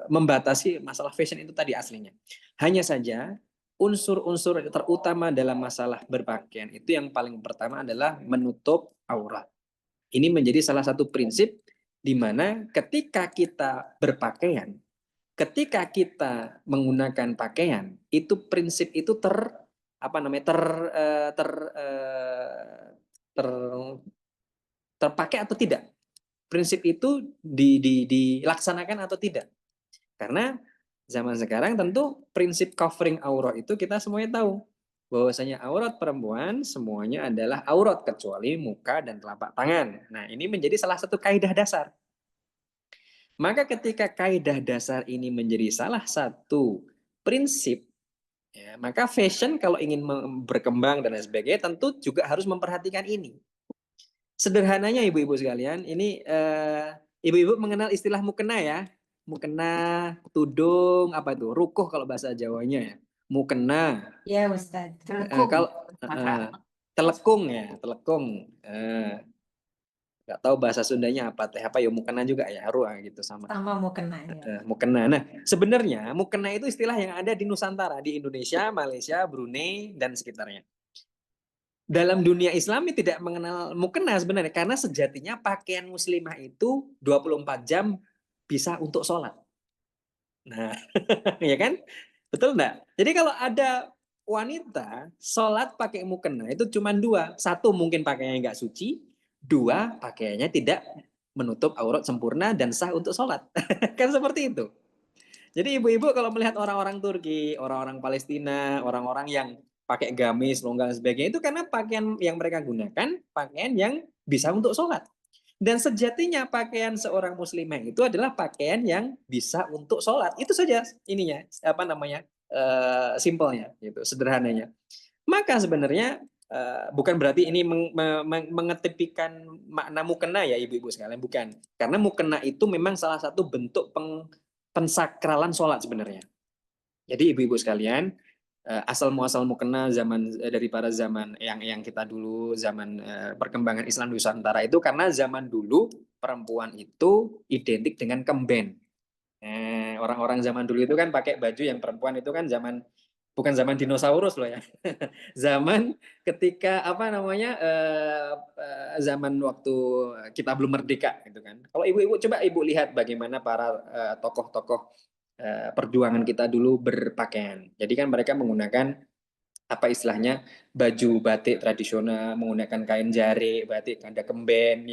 membatasi masalah fashion itu tadi aslinya. Hanya saja unsur-unsur terutama dalam masalah berpakaian itu yang paling pertama adalah menutup aurat. Ini menjadi salah satu prinsip di mana ketika kita berpakaian, ketika kita menggunakan pakaian, itu prinsip itu terpakai atau tidak? Prinsip itu dilaksanakan atau tidak? Karena zaman sekarang tentu prinsip covering aurat itu kita semuanya tahu bahwasanya aurat perempuan semuanya adalah aurat kecuali muka dan telapak tangan. Nah, ini menjadi salah satu kaidah dasar. Maka ketika kaidah dasar ini menjadi salah satu prinsip, ya, maka fashion kalau ingin berkembang dan lain sebagainya tentu juga harus memperhatikan ini. Sederhananya ibu-ibu sekalian, ini ibu-ibu mengenal istilah mukena ya. Mukena, tudung, apa itu? Rukuh kalau bahasa Jawanya ya. Mukena. Ya Ustaz. Kalau telekung ya, telekung. Nggak tahu bahasa Sundanya apa teh apa ya mukena juga ya ruah gitu sama. Sama mukena ya. Mukena. Nah, sebenarnya mukena itu istilah yang ada di Nusantara, di Indonesia, Malaysia, Brunei dan sekitarnya. dalam dunia Islami tidak mengenal mukena sebenarnya, karena sejatinya pakaian muslimah itu 24 jam bisa untuk sholat. Nah, ya kan? Betul enggak? Jadi kalau ada wanita sholat pakai mukena itu cuma dua. Satu, mungkin pakaiannya nggak suci. Dua, pakaiannya tidak menutup aurat sempurna dan sah untuk sholat. Kan seperti itu. Jadi ibu-ibu kalau melihat orang-orang Turki, orang-orang Palestina, orang-orang yang pakai gamis, longgar dan sebagainya, itu karena pakaian yang mereka gunakan, pakaian yang bisa untuk sholat. Dan sejatinya pakaian seorang muslimah itu adalah pakaian yang bisa untuk sholat. Itu saja ininya, apa namanya, simpelnya, gitu, sederhananya. Maka sebenarnya bukan berarti ini mengetepikan makna mukena ya ibu-ibu sekalian, bukan. Karena mukena itu memang salah satu bentuk pensakralan sholat sebenarnya. Jadi ibu-ibu sekalian, asal muasal mukena dari para zaman yang kita dulu, zaman perkembangan Islam Nusantara itu karena zaman dulu perempuan itu identik dengan kemben. Orang-orang zaman dulu itu kan pakai baju yang perempuan itu kan bukan zaman dinosaurus loh ya. Zaman ketika apa namanya zaman waktu kita belum merdeka gitu kan. Kalau ibu-ibu coba ibu lihat bagaimana para tokoh-tokoh perjuangan kita dulu berpakaian. Jadi kan mereka menggunakan apa istilahnya baju batik tradisional, menggunakan kain jarik, batik, ada kemben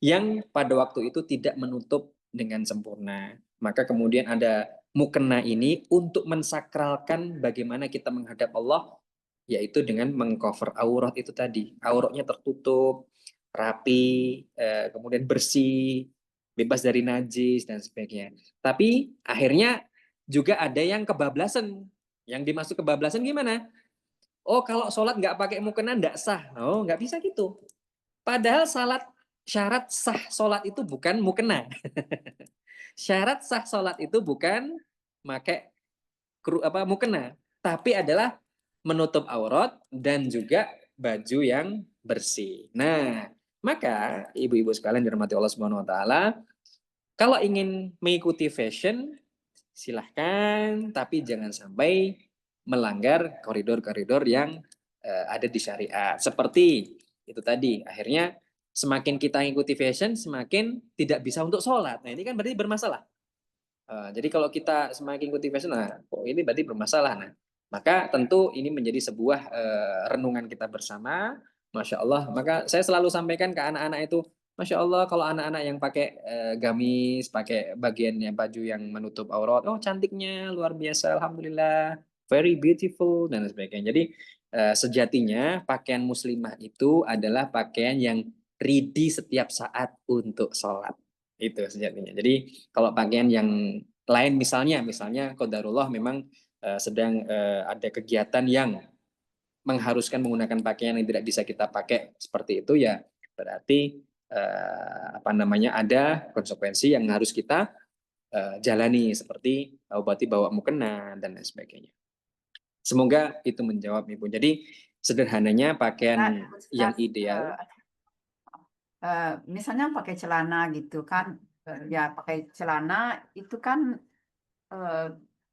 yang pada waktu itu tidak menutup dengan sempurna. Maka kemudian ada mukena ini untuk mensakralkan bagaimana kita menghadap Allah, yaitu dengan mengcover aurat itu tadi. Auratnya tertutup, rapi, kemudian bersih, bebas dari najis dan sebagainya. Tapi akhirnya juga ada yang kebablasan. Yang dimaksud kebablasan gimana? Oh, kalau sholat nggak pakai mukena nggak sah. Oh, nggak bisa gitu. Padahal syarat sah sholat itu bukan mukena. Syarat sah sholat itu bukan pakai mukena, tapi adalah menutup aurat dan juga baju yang bersih. Nah, maka ibu-ibu sekalian dirahmati Allah Subhanahu wa taala, kalau ingin mengikuti fashion silahkan, tapi jangan sampai melanggar koridor-koridor yang ada di syariat. Seperti itu tadi, akhirnya semakin kita ikuti fashion, semakin tidak bisa untuk sholat. Nah ini kan berarti bermasalah. Jadi kalau kita semakin ikuti fashion, nah kok ini berarti bermasalah. Nah, maka tentu ini menjadi sebuah renungan kita bersama. Masya Allah. Maka saya selalu sampaikan ke anak-anak itu, Masya Allah kalau anak-anak yang pakai gamis, pakai bagiannya baju yang menutup aurat, oh cantiknya luar biasa, Alhamdulillah, very beautiful dan sebagainya. Jadi sejatinya pakaian muslimah itu adalah pakaian yang ready setiap saat untuk sholat. Itu sejatinya. Jadi kalau pakaian yang lain misalnya qadarullah memang sedang ada kegiatan yang mengharuskan menggunakan pakaian yang tidak bisa kita pakai seperti itu, ya berarti apa namanya ada konsekuensi yang harus kita jalani seperti berarti bawa mukena dan lain sebagainya. Semoga itu menjawab Ibu. Jadi sederhananya pakaian yang ideal misalnya pakai celana gitu kan, ya pakai celana itu kan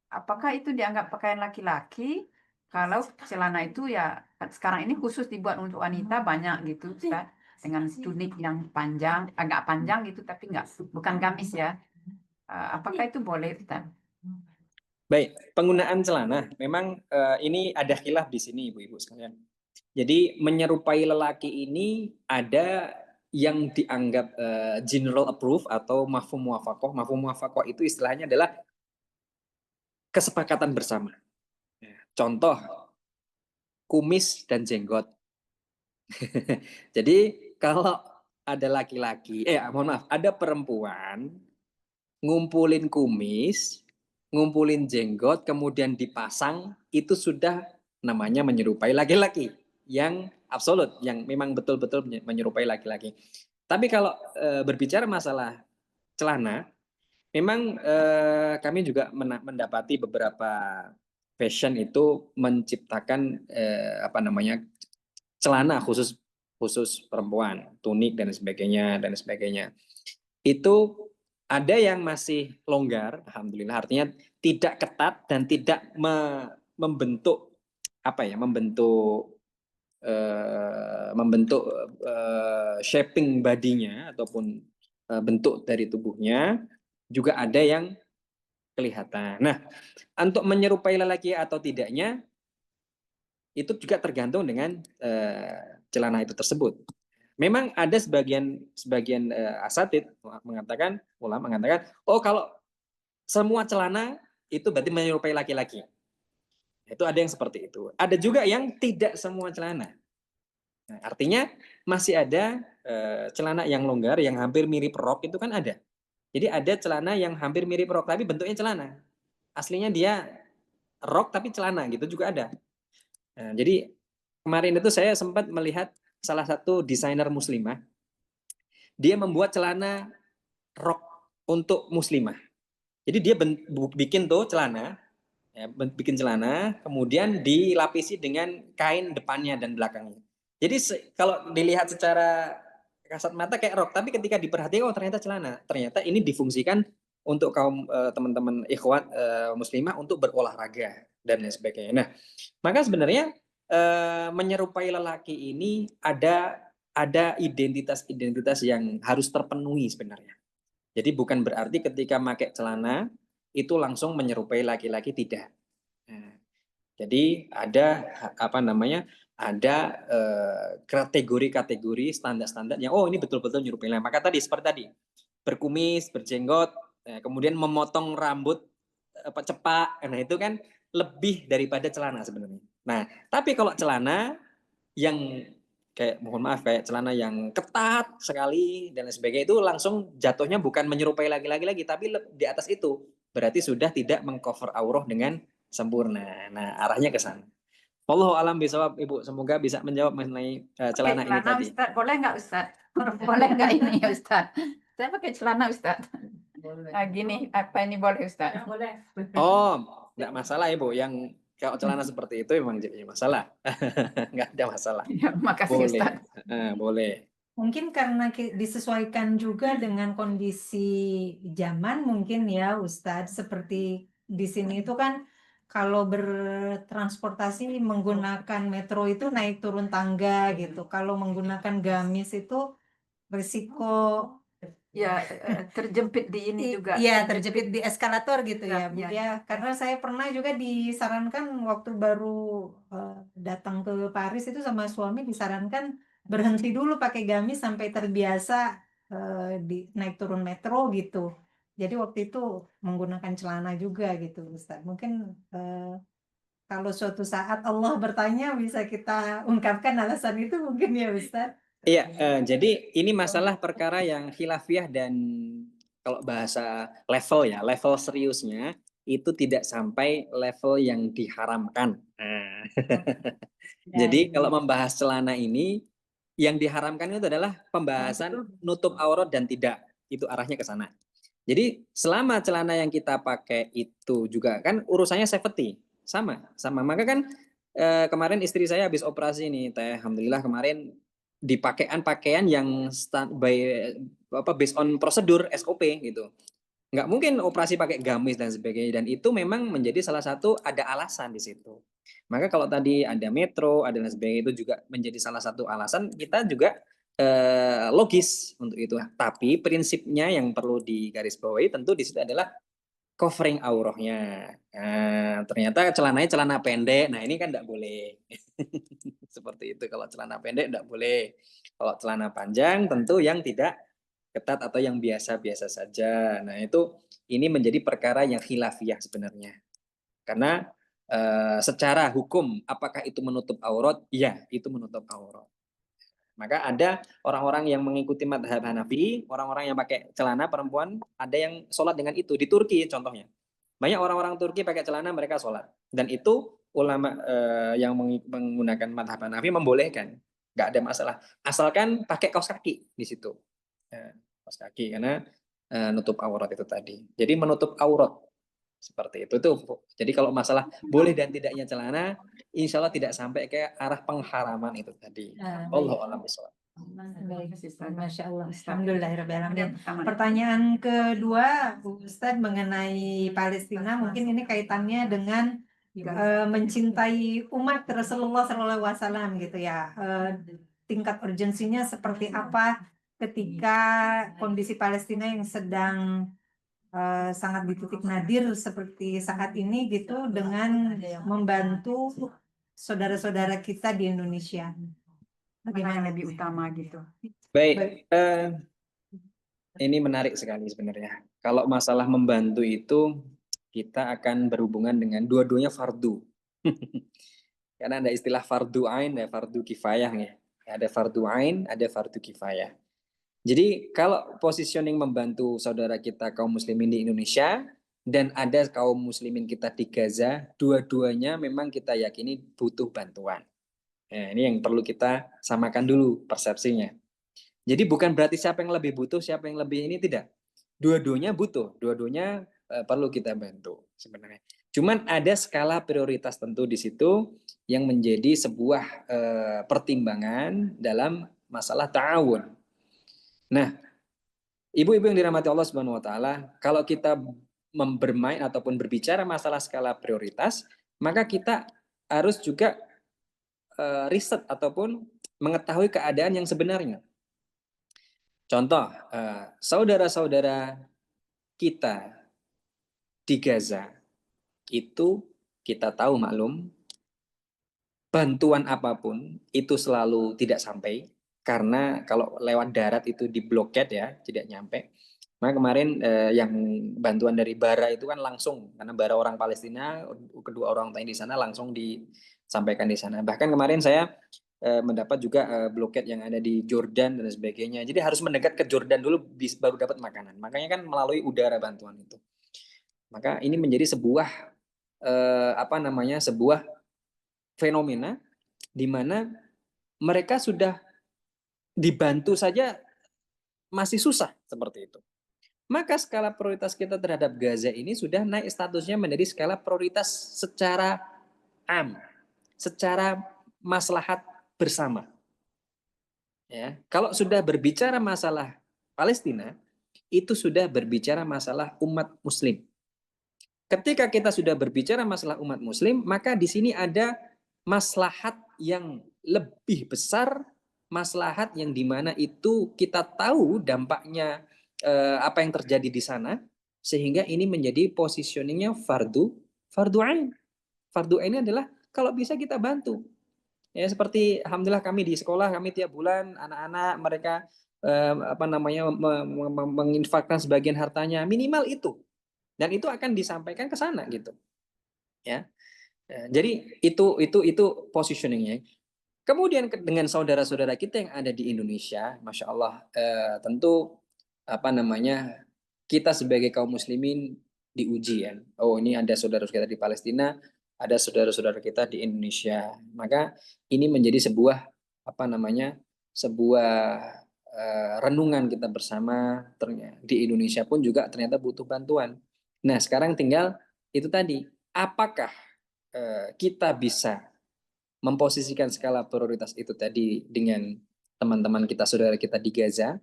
apakah itu dianggap pakaian laki-laki? Kalau celana itu ya sekarang ini khusus dibuat untuk wanita banyak gitu ya, dengan tunik yang panjang, agak panjang gitu tapi bukan gamis ya. Apakah itu boleh, Ustaz? Baik, penggunaan celana memang ini ada khilaf di sini ibu-ibu sekalian. Jadi menyerupai lelaki ini ada yang dianggap general approve atau mafhum muwafaqah. Mafhum muwafaqah itu istilahnya adalah kesepakatan bersama. Contoh, kumis dan jenggot. Jadi kalau ada laki-laki, mohon maaf, ada perempuan ngumpulin kumis, ngumpulin jenggot, kemudian dipasang, itu sudah namanya menyerupai laki-laki yang absolut, yang memang betul-betul menyerupai laki-laki. Tapi kalau berbicara masalah celana, memang kami juga mendapati beberapa fashion itu menciptakan apa namanya celana khusus perempuan, tunik dan sebagainya. Itu ada yang masih longgar, alhamdulillah, artinya tidak ketat dan tidak membentuk membentuk shaping badinya ataupun bentuk dari tubuhnya, juga ada yang kelihatan. Nah, untuk menyerupai lelaki atau tidaknya itu juga tergantung dengan celana itu tersebut. Memang ada sebagian asatid mengatakan, ulama mengatakan, oh kalau semua celana itu berarti menyerupai laki-laki. Itu ada yang seperti itu. Ada juga yang tidak semua celana. Nah, artinya masih ada celana yang longgar yang hampir mirip rok itu kan ada. Jadi ada celana yang hampir mirip rok tapi bentuknya celana. Aslinya dia rok tapi celana gitu juga ada. Nah, jadi kemarin itu saya sempat melihat salah satu desainer muslimah. Dia membuat celana rok untuk muslimah. Jadi dia bikin tuh celana, ya, bikin celana, kemudian dilapisi dengan kain depannya dan belakangnya. Jadi kalau dilihat secara kasat mata kayak rok, tapi ketika diperhatikan oh ternyata celana. Ternyata ini difungsikan untuk kaum teman-teman ikhwat muslimah untuk berolahraga dan lain sebagainya. Nah, maka sebenarnya menyerupai lelaki ini ada identitas-identitas yang harus terpenuhi sebenarnya. Jadi bukan berarti ketika pakai celana itu langsung menyerupai laki-laki, tidak. Nah, jadi ada ada kategori-kategori standar-standar yang oh ini betul-betul menyerupai. Maka tadi seperti tadi berkumis, berjenggot, kemudian memotong rambut cepak, nah itu kan lebih daripada celana sebenarnya. Nah, tapi kalau celana yang kayak mohon maaf kayak celana yang ketat sekali dan lain sebagainya itu langsung jatuhnya bukan menyerupai laki-laki lagi tapi di atas itu berarti sudah tidak mengcover aurah dengan sempurna. Nah, arahnya ke sana. Wallahu alam bisawab, Ibu. Semoga bisa menjawab mengenai celana ini tadi. Ustaz, boleh nggak Ustaz? Boleh nggak ini ya Ustaz? Saya pakai celana Ustaz. Gini, apa ini boleh Ustaz? Boleh. Oh, nggak masalah Ibu. Yang kalau celana seperti itu memang jadi masalah. Nggak ada masalah. Ya, makasih Boleh. Ustaz. Boleh. Mungkin karena disesuaikan juga dengan kondisi zaman mungkin ya Ustadz. Seperti di sini itu kan kalau bertransportasi menggunakan metro itu naik turun tangga gitu. Kalau menggunakan gamis itu risiko Ya, terjepit di ini juga. iya terjepit di eskalator gitu ya Bu Ya. ya. Karena saya pernah juga disarankan waktu baru datang ke Paris itu sama suami disarankan berhenti dulu pakai gamis sampai terbiasa naik turun metro gitu. Jadi waktu itu menggunakan celana juga gitu Ustaz. Mungkin kalau suatu saat Allah bertanya bisa kita ungkapkan alasan itu mungkin ya Ustaz. Iya, jadi ini masalah perkara yang khilafiyah dan kalau bahasa level seriusnya itu tidak sampai level yang diharamkan. Nah. Jadi kalau membahas celana ini yang diharamkan itu adalah pembahasan nutup aurat dan tidak. Itu arahnya ke sana. Jadi selama celana yang kita pakai itu juga kan urusannya safety. Sama. Maka kan kemarin istri saya habis operasi nih, Teh. Alhamdulillah kemarin pakaian yang based on prosedur SOP gitu. Nggak mungkin operasi pakai gamis dan sebagainya, dan itu memang menjadi salah satu ada alasan di situ. Maka kalau tadi ada metro, ada dan sebagainya itu juga menjadi salah satu alasan kita juga logis untuk itu. Tapi prinsipnya yang perlu digarisbawahi tentu di situ adalah covering aurahnya. Nah, ternyata celananya celana pendek. Nah, ini kan enggak boleh. Seperti itu. Kalau celana pendek enggak boleh. Kalau celana panjang tentu yang tidak ketat atau yang biasa-biasa saja. Nah, ini menjadi perkara yang khilafiyah sebenarnya. Karena secara hukum apakah itu menutup aurat? Iya, itu menutup aurat. Maka ada orang-orang yang mengikuti madhab Hanafi, orang-orang yang pakai celana perempuan, ada yang sholat dengan itu. Di Turki contohnya. Banyak orang-orang Turki pakai celana, mereka sholat. Dan itu ulama yang menggunakan madhab Hanafi membolehkan. Nggak ada masalah. Asalkan pakai kaos kaki di situ. Kaos kaki, karena nutup aurat itu tadi. Jadi menutup aurat. Seperti itu tuh. Jadi kalau masalah boleh dan tidaknya celana, insya Allah tidak sampai ke arah pengharaman itu tadi. Allahu a'lam bishawab. Masya Allah. Alhamdulillahirrahmanirrahim. Pertanyaan kedua, Ustadz mengenai Palestina, mungkin ini kaitannya dengan mencintai umat Rasulullah SAW gitu ya. Tingkat urgensinya seperti apa ketika kondisi Palestina yang sedang sangat di titik nadir seperti saat ini gitu, dengan membantu saudara-saudara kita di Indonesia. Mana yang lebih utama gitu. Baik, ini menarik sekali sebenarnya. Kalau masalah membantu itu kita akan berhubungan dengan dua-duanya fardu. Karena ada istilah fardu ain dan fardu kifayah ya. Ada fardu ain, ada fardu kifayah. Jadi kalau positioning membantu saudara kita kaum muslimin di Indonesia dan ada kaum muslimin kita di Gaza, dua-duanya memang kita yakini butuh bantuan. Nah, ini yang perlu kita samakan dulu persepsinya. Jadi bukan berarti siapa yang lebih butuh, siapa yang lebih ini, tidak. Dua-duanya butuh, dua-duanya perlu kita bantu sebenarnya. Cuman ada skala prioritas tentu di situ yang menjadi sebuah pertimbangan dalam masalah ta'awun. Nah, ibu-ibu yang dirahmati Allah Subhanahu wa taala, kalau kita bermain ataupun berbicara masalah skala prioritas, maka kita harus juga riset ataupun mengetahui keadaan yang sebenarnya. Contoh, saudara-saudara kita di Gaza itu kita tahu maklum, bantuan apapun itu selalu tidak sampai karena kalau lewat darat itu diblokade ya, tidak nyampe. Maka kemarin yang bantuan dari Bara itu kan langsung, karena Bara orang Palestina, kedua orang tuanya di sana langsung disampaikan di sana. Bahkan kemarin saya mendapat juga blokade yang ada di Jordan dan sebagainya. Jadi harus mendekat ke Jordan dulu baru dapat makanan. Makanya kan melalui udara bantuan itu. Maka ini menjadi sebuah sebuah fenomena di mana mereka sudah dibantu saja masih susah seperti itu. Maka skala prioritas kita terhadap Gaza ini sudah naik statusnya menjadi skala prioritas secara secara maslahat bersama. Ya, kalau sudah berbicara masalah Palestina, itu sudah berbicara masalah umat muslim. Ketika kita sudah berbicara masalah umat muslim, maka di sini ada maslahat yang lebih besar, maslahat yang dimana itu kita tahu dampaknya apa yang terjadi di sana, sehingga ini menjadi positioningnya fardu ain. Fardu ain adalah kalau bisa kita bantu. Ya seperti alhamdulillah kami di sekolah, kami tiap bulan anak-anak mereka menginfakkan sebagian hartanya minimal itu. Dan itu akan disampaikan ke sana gitu. Ya. Jadi itu positioningnya. Kemudian dengan saudara-saudara kita yang ada di Indonesia, masya Allah, tentu kita sebagai kaum muslimin diuji ya. Oh ini ada saudara-saudara kita di Palestina, ada saudara-saudara kita di Indonesia. Maka ini menjadi sebuah sebuah renungan kita bersama. Di Indonesia pun juga ternyata butuh bantuan. Nah sekarang tinggal itu tadi, apakah kita bisa memposisikan skala prioritas itu tadi dengan teman-teman kita, saudara kita di Gaza,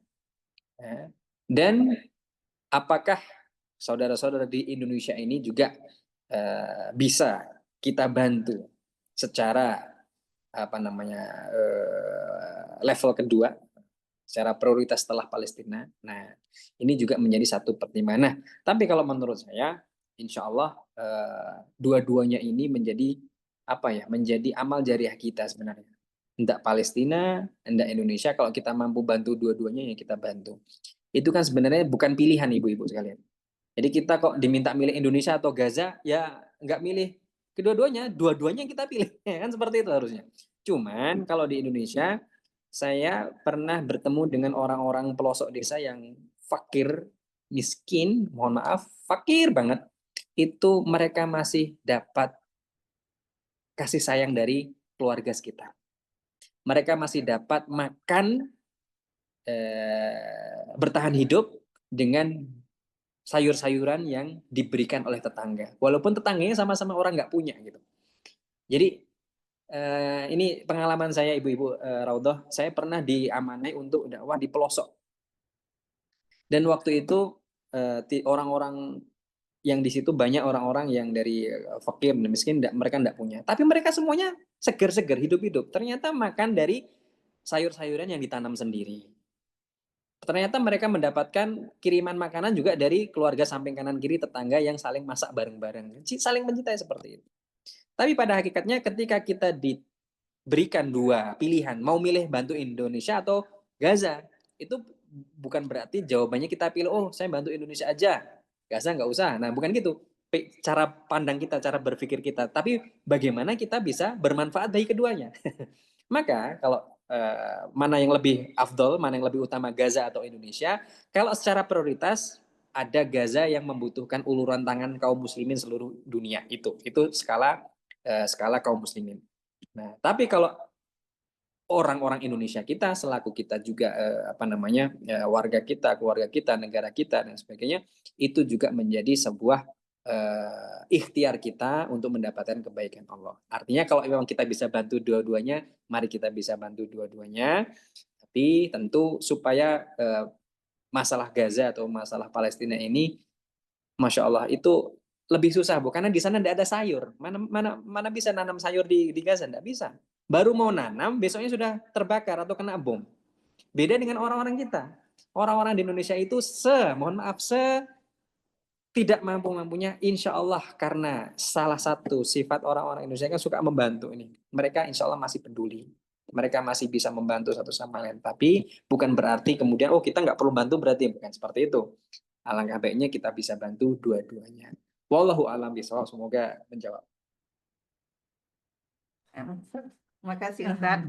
dan apakah saudara-saudara di Indonesia ini juga bisa kita bantu secara level kedua, secara prioritas setelah Palestina. Nah, ini juga menjadi satu pertimbangan. Nah, tapi kalau menurut saya, insya Allah dua-duanya ini menjadi menjadi amal jariah kita sebenarnya. Hendak Palestina, hendak Indonesia, kalau kita mampu bantu dua-duanya ya kita bantu. Itu kan sebenarnya bukan pilihan ibu-ibu sekalian. Jadi kita kok diminta milih Indonesia atau Gaza, ya nggak milih kedua-duanya, dua-duanya kita pilih. Kan seperti itu harusnya. Cuman kalau di Indonesia, saya pernah bertemu dengan orang-orang pelosok desa yang fakir, miskin, mohon maaf, fakir banget. Itu mereka masih dapat kasih sayang dari keluarga sekitar. Mereka masih dapat makan, bertahan hidup dengan sayur-sayuran yang diberikan oleh tetangga. Walaupun tetangganya sama-sama orang nggak punya gitu. Jadi ini pengalaman saya ibu-ibu Raudhah, saya pernah diamanai untuk dakwah di pelosok. Dan waktu itu orang-orang yang di situ banyak orang-orang yang dari fakir dan miskin, mereka tidak punya. Tapi mereka semuanya seger-seger, hidup-hidup. Ternyata makan dari sayur-sayuran yang ditanam sendiri. Ternyata mereka mendapatkan kiriman makanan juga dari keluarga samping kanan kiri, tetangga yang saling masak bareng-bareng. Saling mencintai seperti itu. Tapi pada hakikatnya ketika kita diberikan dua pilihan, mau milih bantu Indonesia atau Gaza, itu bukan berarti jawabannya kita pilih, oh saya bantu Indonesia aja, Gaza nggak usah. Nah bukan gitu cara pandang kita, cara berpikir kita. Tapi bagaimana kita bisa bermanfaat bagi keduanya. Maka kalau mana yang lebih afdol, mana yang lebih utama, Gaza atau Indonesia? Kalau secara prioritas ada Gaza yang membutuhkan uluran tangan kaum muslimin seluruh dunia, itu skala kaum muslimin. Nah, tapi kalau orang-orang Indonesia kita selaku kita juga warga kita, keluarga kita, negara kita dan sebagainya, itu juga menjadi sebuah ikhtiar kita untuk mendapatkan kebaikan Allah. Artinya kalau memang kita bisa bantu dua-duanya, mari kita bisa bantu dua-duanya. Tapi tentu supaya masalah Gaza atau masalah Palestina ini, Masya Allah, itu lebih susah, Bu, karena di sana tidak ada sayur. Mana bisa nanam sayur di Gaza? Tidak bisa. Baru mau nanam, besoknya sudah terbakar atau kena bom. Beda dengan orang-orang kita. Orang-orang di Indonesia itu tidak mampu-mampunya, insya Allah, karena salah satu sifat orang-orang Indonesia kan suka membantu ini. Mereka insya Allah masih peduli. Mereka masih bisa membantu satu sama lain. Tapi bukan berarti kemudian, oh kita nggak perlu bantu, berarti bukan seperti itu. Alangkah baiknya kita bisa bantu dua-duanya. Wallahu a'lam bishawab. Semoga menjawab. Terima kasih Ustaz.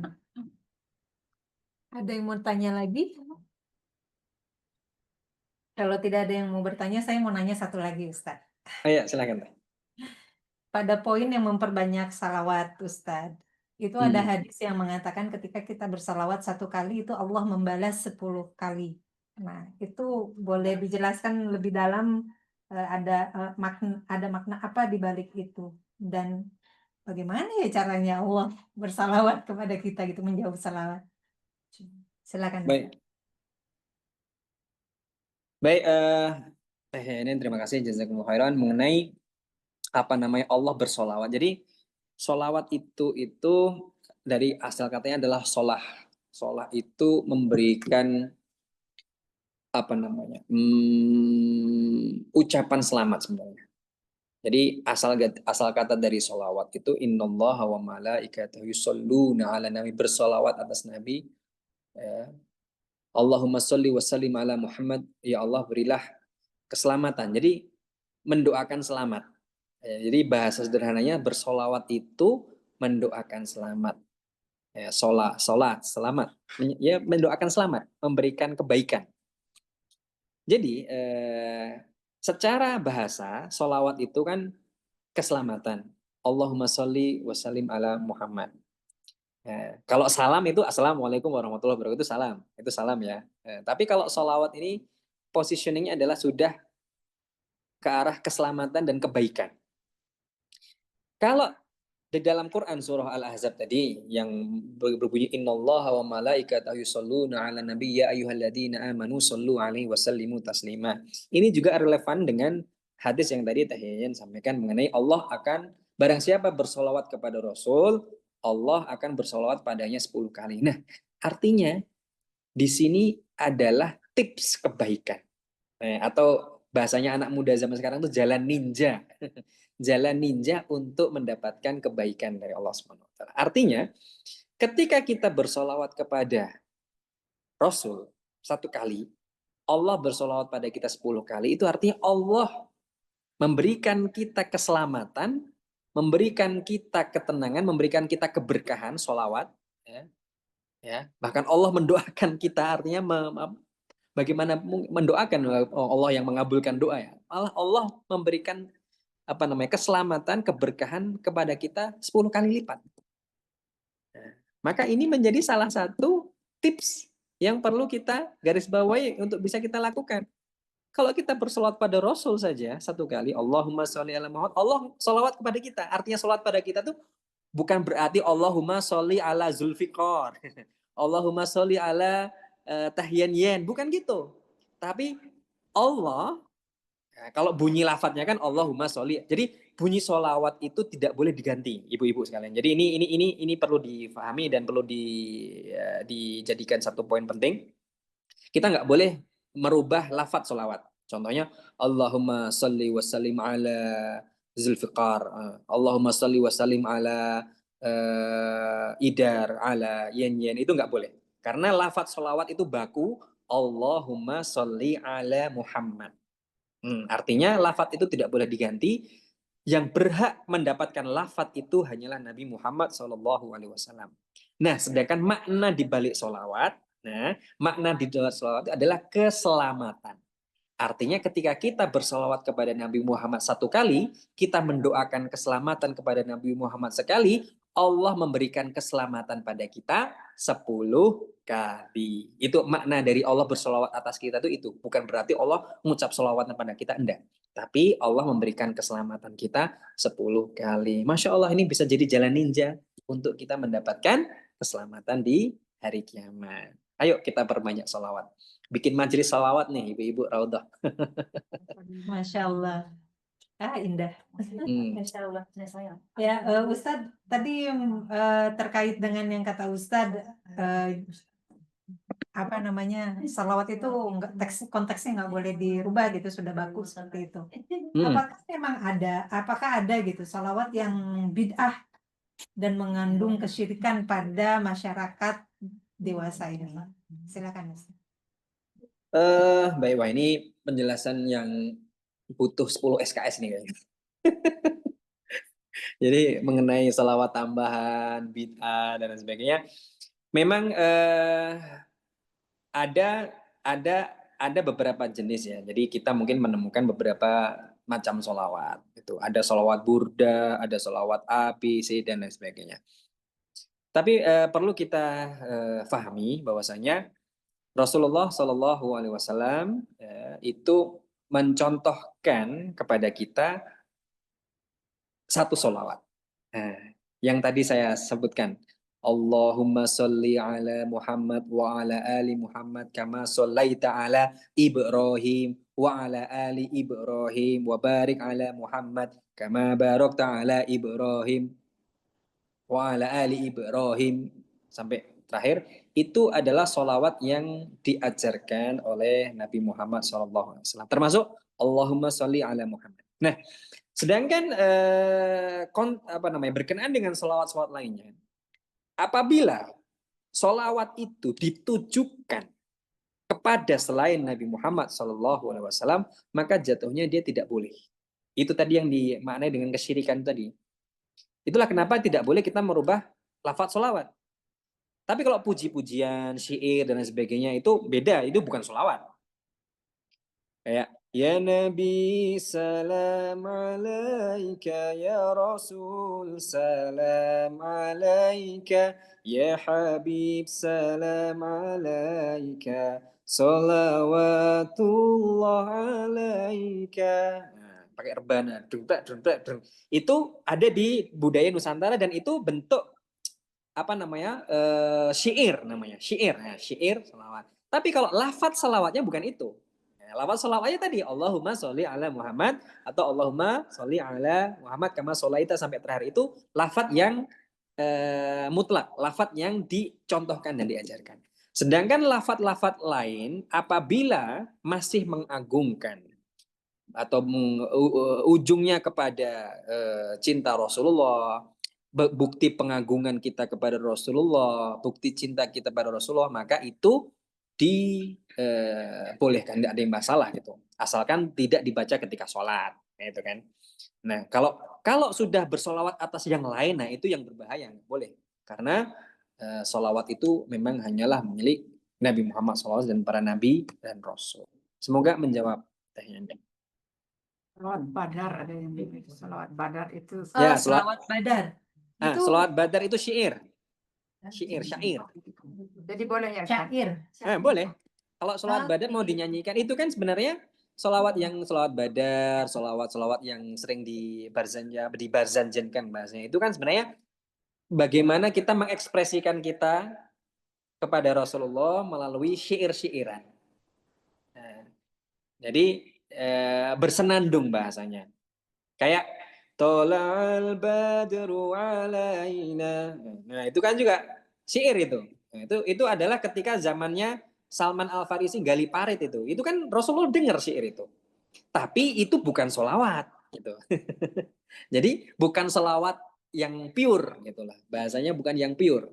Ada yang mau tanya lagi? Kalau tidak ada yang mau bertanya, saya mau nanya satu lagi, Ustaz. Ayo, silakan. Pada poin yang memperbanyak salawat, Ustaz, itu ada hadis yang mengatakan ketika kita bersalawat 1 kali, itu Allah membalas 10 kali. Nah, itu boleh dijelaskan lebih dalam, ada makna apa di balik itu? Dan bagaimana ya caranya Allah bersalawat kepada kita gitu, menjawab salawat? Silakan. Baik, ini terima kasih jazakumullah khairan mengenai Allah bersolawat. Jadi solawat itu dari asal katanya adalah solah. Solah itu memberikan ucapan selamat sebenarnya. Jadi asal kata dari solawat itu innallaha wa malaikatahu yusholluna ala nabi, bersolawat atas nabi. Allahumma sholli wa sallim ala Muhammad, ya Allah berilah keselamatan. Jadi mendoakan selamat. Jadi bahasa sederhananya bersolawat itu mendoakan selamat. Solat, selamat. Ya, mendoakan selamat, memberikan kebaikan. Jadi secara bahasa solawat itu kan keselamatan. Allahumma sholli wa sallim ala Muhammad. Kalau salam itu assalamualaikum warahmatullahi wabarakatuh, itu salam ya. Tapi kalau solawat ini positioningnya adalah sudah ke arah keselamatan dan kebaikan. Kalau di dalam Quran surah Al-Ahzab tadi yang berbunyi innallaha wa malaikatahu yusholluna 'alan nabi ya ayyuhalladzina amanu shollu 'alaihi wa sallimu taslima. Ini juga relevan dengan hadis yang tadi Teh Yayan sampaikan mengenai Allah akan barang siapa bersolawat kepada Rasul, Allah akan bersolawat padanya 10 kali. Nah, artinya di sini adalah tips kebaikan. Atau bahasanya anak muda zaman sekarang itu jalan ninja. Jalan ninja untuk mendapatkan kebaikan dari Allah SWT. Artinya, ketika kita bersolawat kepada Rasul 1 kali, Allah bersolawat pada kita 10 kali, itu artinya Allah memberikan kita keselamatan, memberikan kita ketenangan, memberikan kita keberkahan, solawat. Bahkan Allah mendoakan kita, artinya bagaimana mendoakan Allah yang mengabulkan doa ya. Allah memberikan keselamatan, keberkahan kepada kita 10 kali lipat. Maka ini menjadi salah satu tips yang perlu kita garis bawahi untuk bisa kita lakukan. Kalau kita bersolawat pada Rasul saja 1 kali, Allahumma sholli ala Muhammad, Allah solawat kepada kita. Artinya solawat pada kita tuh bukan berarti Allahumma sholli ala Zulfikar, Allahumma sholli ala Tahyan Yen, bukan gitu. Tapi Allah Nah, kalau bunyi lafadznya kan Allahumma sholli. Jadi bunyi sholawat itu tidak boleh diganti, ibu-ibu sekalian. Jadi ini perlu difahami dan perlu dijadikan satu poin penting. Kita nggak boleh merubah lafadz sholawat. Contohnya Allahumma sholli wa sallim ala Zulfiqar, Allahumma sholli wa sallim ala Idar, ala Yen itu nggak boleh. Karena lafadz sholawat itu baku Allahumma sholli ala Muhammad. Artinya lafadz itu tidak boleh diganti. Yang berhak mendapatkan lafadz itu hanyalah Nabi Muhammad SAW. Nah, sedangkan makna di balik sholawat, makna di dalam sholawat itu adalah keselamatan. Artinya ketika kita bersolawat kepada Nabi Muhammad satu kali, kita mendoakan keselamatan kepada Nabi Muhammad sekali, Allah memberikan keselamatan pada kita 10 kali. Itu makna dari Allah bersolawat atas kita itu. Bukan berarti Allah mengucap solawat pada kita, enggak. Tapi Allah memberikan keselamatan kita 10 kali. Masya Allah, ini bisa jadi jalan ninja untuk kita mendapatkan keselamatan di hari kiamat. Ayo kita perbanyak solawat. Bikin majelis salawat nih ibu-ibu Raudhah. Masya Allah. Indah. Masya Allah. Ya, Ustadz, tadi terkait dengan yang kata Ustadz, apa namanya, salawat itu konteksnya nggak boleh dirubah gitu, sudah bagus seperti itu. Apakah memang apakah ada gitu salawat yang bid'ah dan mengandung kesyirikan pada masyarakat dewasa ini? Silakan, Ustadz. Baik, wah ini penjelasan yang butuh 10 SKS nih kayaknya. Jadi mengenai salawat tambahan, bid'ah dan sebagainya, memang ada beberapa jenis ya. Jadi kita mungkin menemukan beberapa macam salawat. Itu ada salawat burda, ada salawat api, dan lain sebagainya. Tapi perlu kita fahami bahwasanya Rasulullah Shallallahu Alaihi Wasallam itu mencontohkan kepada kita satu sholawat. Yang tadi saya sebutkan, Allahumma sholli ala Muhammad wa ala ali Muhammad kama shollaita ala Ibrahim wa ala ali Ibrahim wa barik ala Muhammad kama barakta ala Ibrahim wa ala ali Ibrahim sampai terakhir. Itu adalah sholawat yang diajarkan oleh Nabi Muhammad SAW. Termasuk Allahumma sholli ala Muhammad. Nah, sedangkan berkenaan dengan sholawat-sholawat lainnya, apabila sholawat itu ditujukan kepada selain Nabi Muhammad SAW, maka jatuhnya dia tidak boleh. Itu tadi yang dimaknai dengan kesyirikan tadi. Itulah kenapa tidak boleh kita merubah lafaz sholawat. Tapi kalau puji-pujian, syair dan lain sebagainya itu beda, itu bukan sholawat. Kayak ya Nabi salam alaika, ya Rasul salam alaika, ya Habib salam alaika, salawatullah alaika. Pakai rebana, dung. Itu ada di budaya Nusantara dan itu bentuk syair namanya, syair salawat. Tapi kalau lafaz salawatnya bukan itu. Lafaz salawatnya tadi Allahumma sholli ala Muhammad atau Allahumma sholli ala Muhammad kama sholaita sampai terakhir, itu lafaz yang mutlak, lafaz yang dicontohkan dan diajarkan. Sedangkan lafaz-lafaz lain apabila masih mengagungkan atau ujungnya kepada cinta Rasulullah, bukti pengagungan kita kepada Rasulullah, bukti cinta kita pada Rasulullah, maka itu dibolehkan, tidak ada yang masalah gitu. Asalkan tidak dibaca ketika sholat, itu kan. Nah, kalau sudah bersolawat atas yang lain, nah itu yang berbahaya, boleh. Karena solawat itu memang hanyalah milik Nabi Muhammad SAW dan para nabi dan rasul. Semoga menjawab tanya. Salawat Badar ada yang salawat Badar itu. Ya, salawat Badar. Salawat Badar itu syair. Syair. Jadi boleh ya? Syair. Boleh. Kalau salawat Badar mau dinyanyikan, itu kan sebenarnya salawat Badar, salawat yang sering dibarzanjankan bahasanya. Itu kan sebenarnya bagaimana kita mengekspresikan kita kepada Rasulullah melalui syair-syairan. Jadi bersenandung bahasanya. Kayak Tola'al badru alaina. Nah, itu kan juga syair itu. Nah, itu adalah ketika zamannya Salman Al-Farisi gali parit itu. Itu kan Rasulullah dengar syair itu. Tapi itu bukan solawat gitu. Jadi bukan solawat yang pure gitulah. Bahasanya bukan yang pure.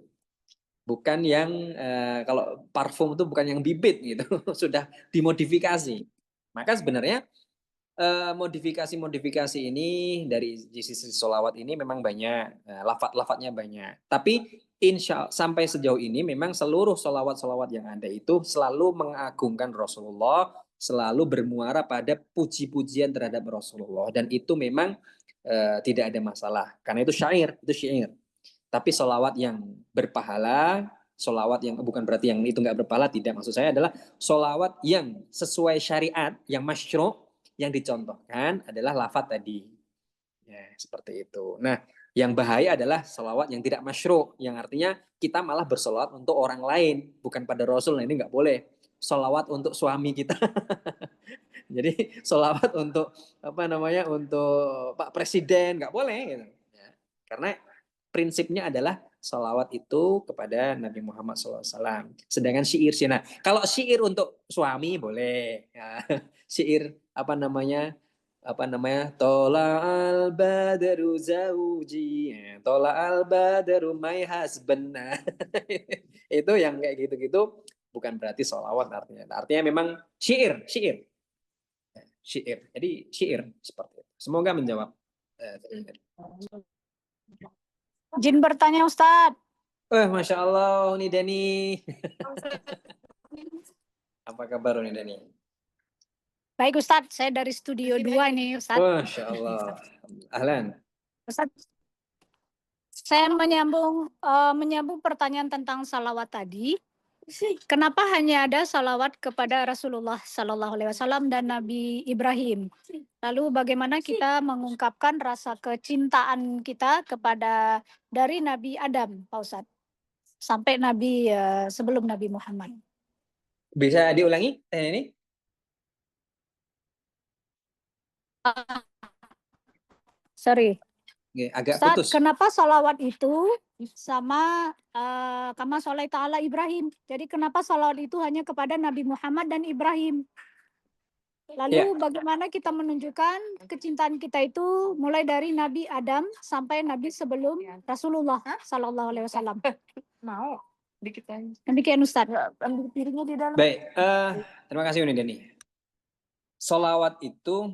Bukan yang kalau parfum itu bukan yang bibit gitu. Sudah dimodifikasi. Maka sebenarnya modifikasi-modifikasi ini dari sisi solawat ini memang banyak, lafat-lafatnya banyak. Tapi sampai sejauh ini memang seluruh solawat-solawat yang ada itu selalu mengagungkan Rasulullah, selalu bermuara pada puji-pujian terhadap Rasulullah. Dan itu memang tidak ada masalah. Karena itu syair. Tapi solawat yang berpahala, solawat yang bukan berarti yang itu nggak berpahala, tidak. Maksud saya adalah solawat yang sesuai syariat, yang masyru', yang dicontohkan adalah lafaz tadi. Ya, seperti itu. Nah, yang bahaya adalah solawat yang tidak masyru', yang artinya kita malah bersolawat untuk orang lain, bukan pada Rasul. Nah, ini nggak boleh. Solawat untuk suami kita. Jadi solawat untuk untuk Pak Presiden nggak boleh. Gitu. Ya. Karena prinsipnya adalah salawat itu kepada Nabi Muhammad SAW. Sedangkan syair, nah kalau syair untuk suami boleh. Ya. Syair Tola'al badru zauji, Tola'al badru my husband. Nah, itu yang kayak gitu-gitu bukan berarti salawat artinya. Artinya memang syair. Jadi syair seperti itu. Semoga menjawab. Izin bertanya Ustadz. Masya Allah, nih Dani. Apa kabar nih Dani? Baik Ustadz, saya dari Studio 2 nih Ustadz. Masya Allah. Ahlan. Ustadz, saya menyambung pertanyaan tentang salawat tadi. Kenapa hanya ada salawat kepada Rasulullah Sallallahu Alaihi Wasallam dan Nabi Ibrahim? Lalu bagaimana kita mengungkapkan rasa kecintaan kita kepada dari Nabi Adam, Pak Ustadz, sampai Nabi sebelum Nabi Muhammad? Bisa diulangi tanya ini? Sorry. Agak Ustadz, putus. kenapa salawat itu sama kama sholai ta'ala Ibrahim? Jadi kenapa salawat itu hanya kepada Nabi Muhammad dan Ibrahim? Lalu bagaimana kita menunjukkan kecintaan kita itu mulai dari Nabi Adam sampai Nabi sebelum Rasulullah Sallallahu Alaihi Wasallam? Mau dikit aja. Demikian Ustadz. Ambil piringnya di dalam. Baik, terima kasih Uni Dani. Solawat itu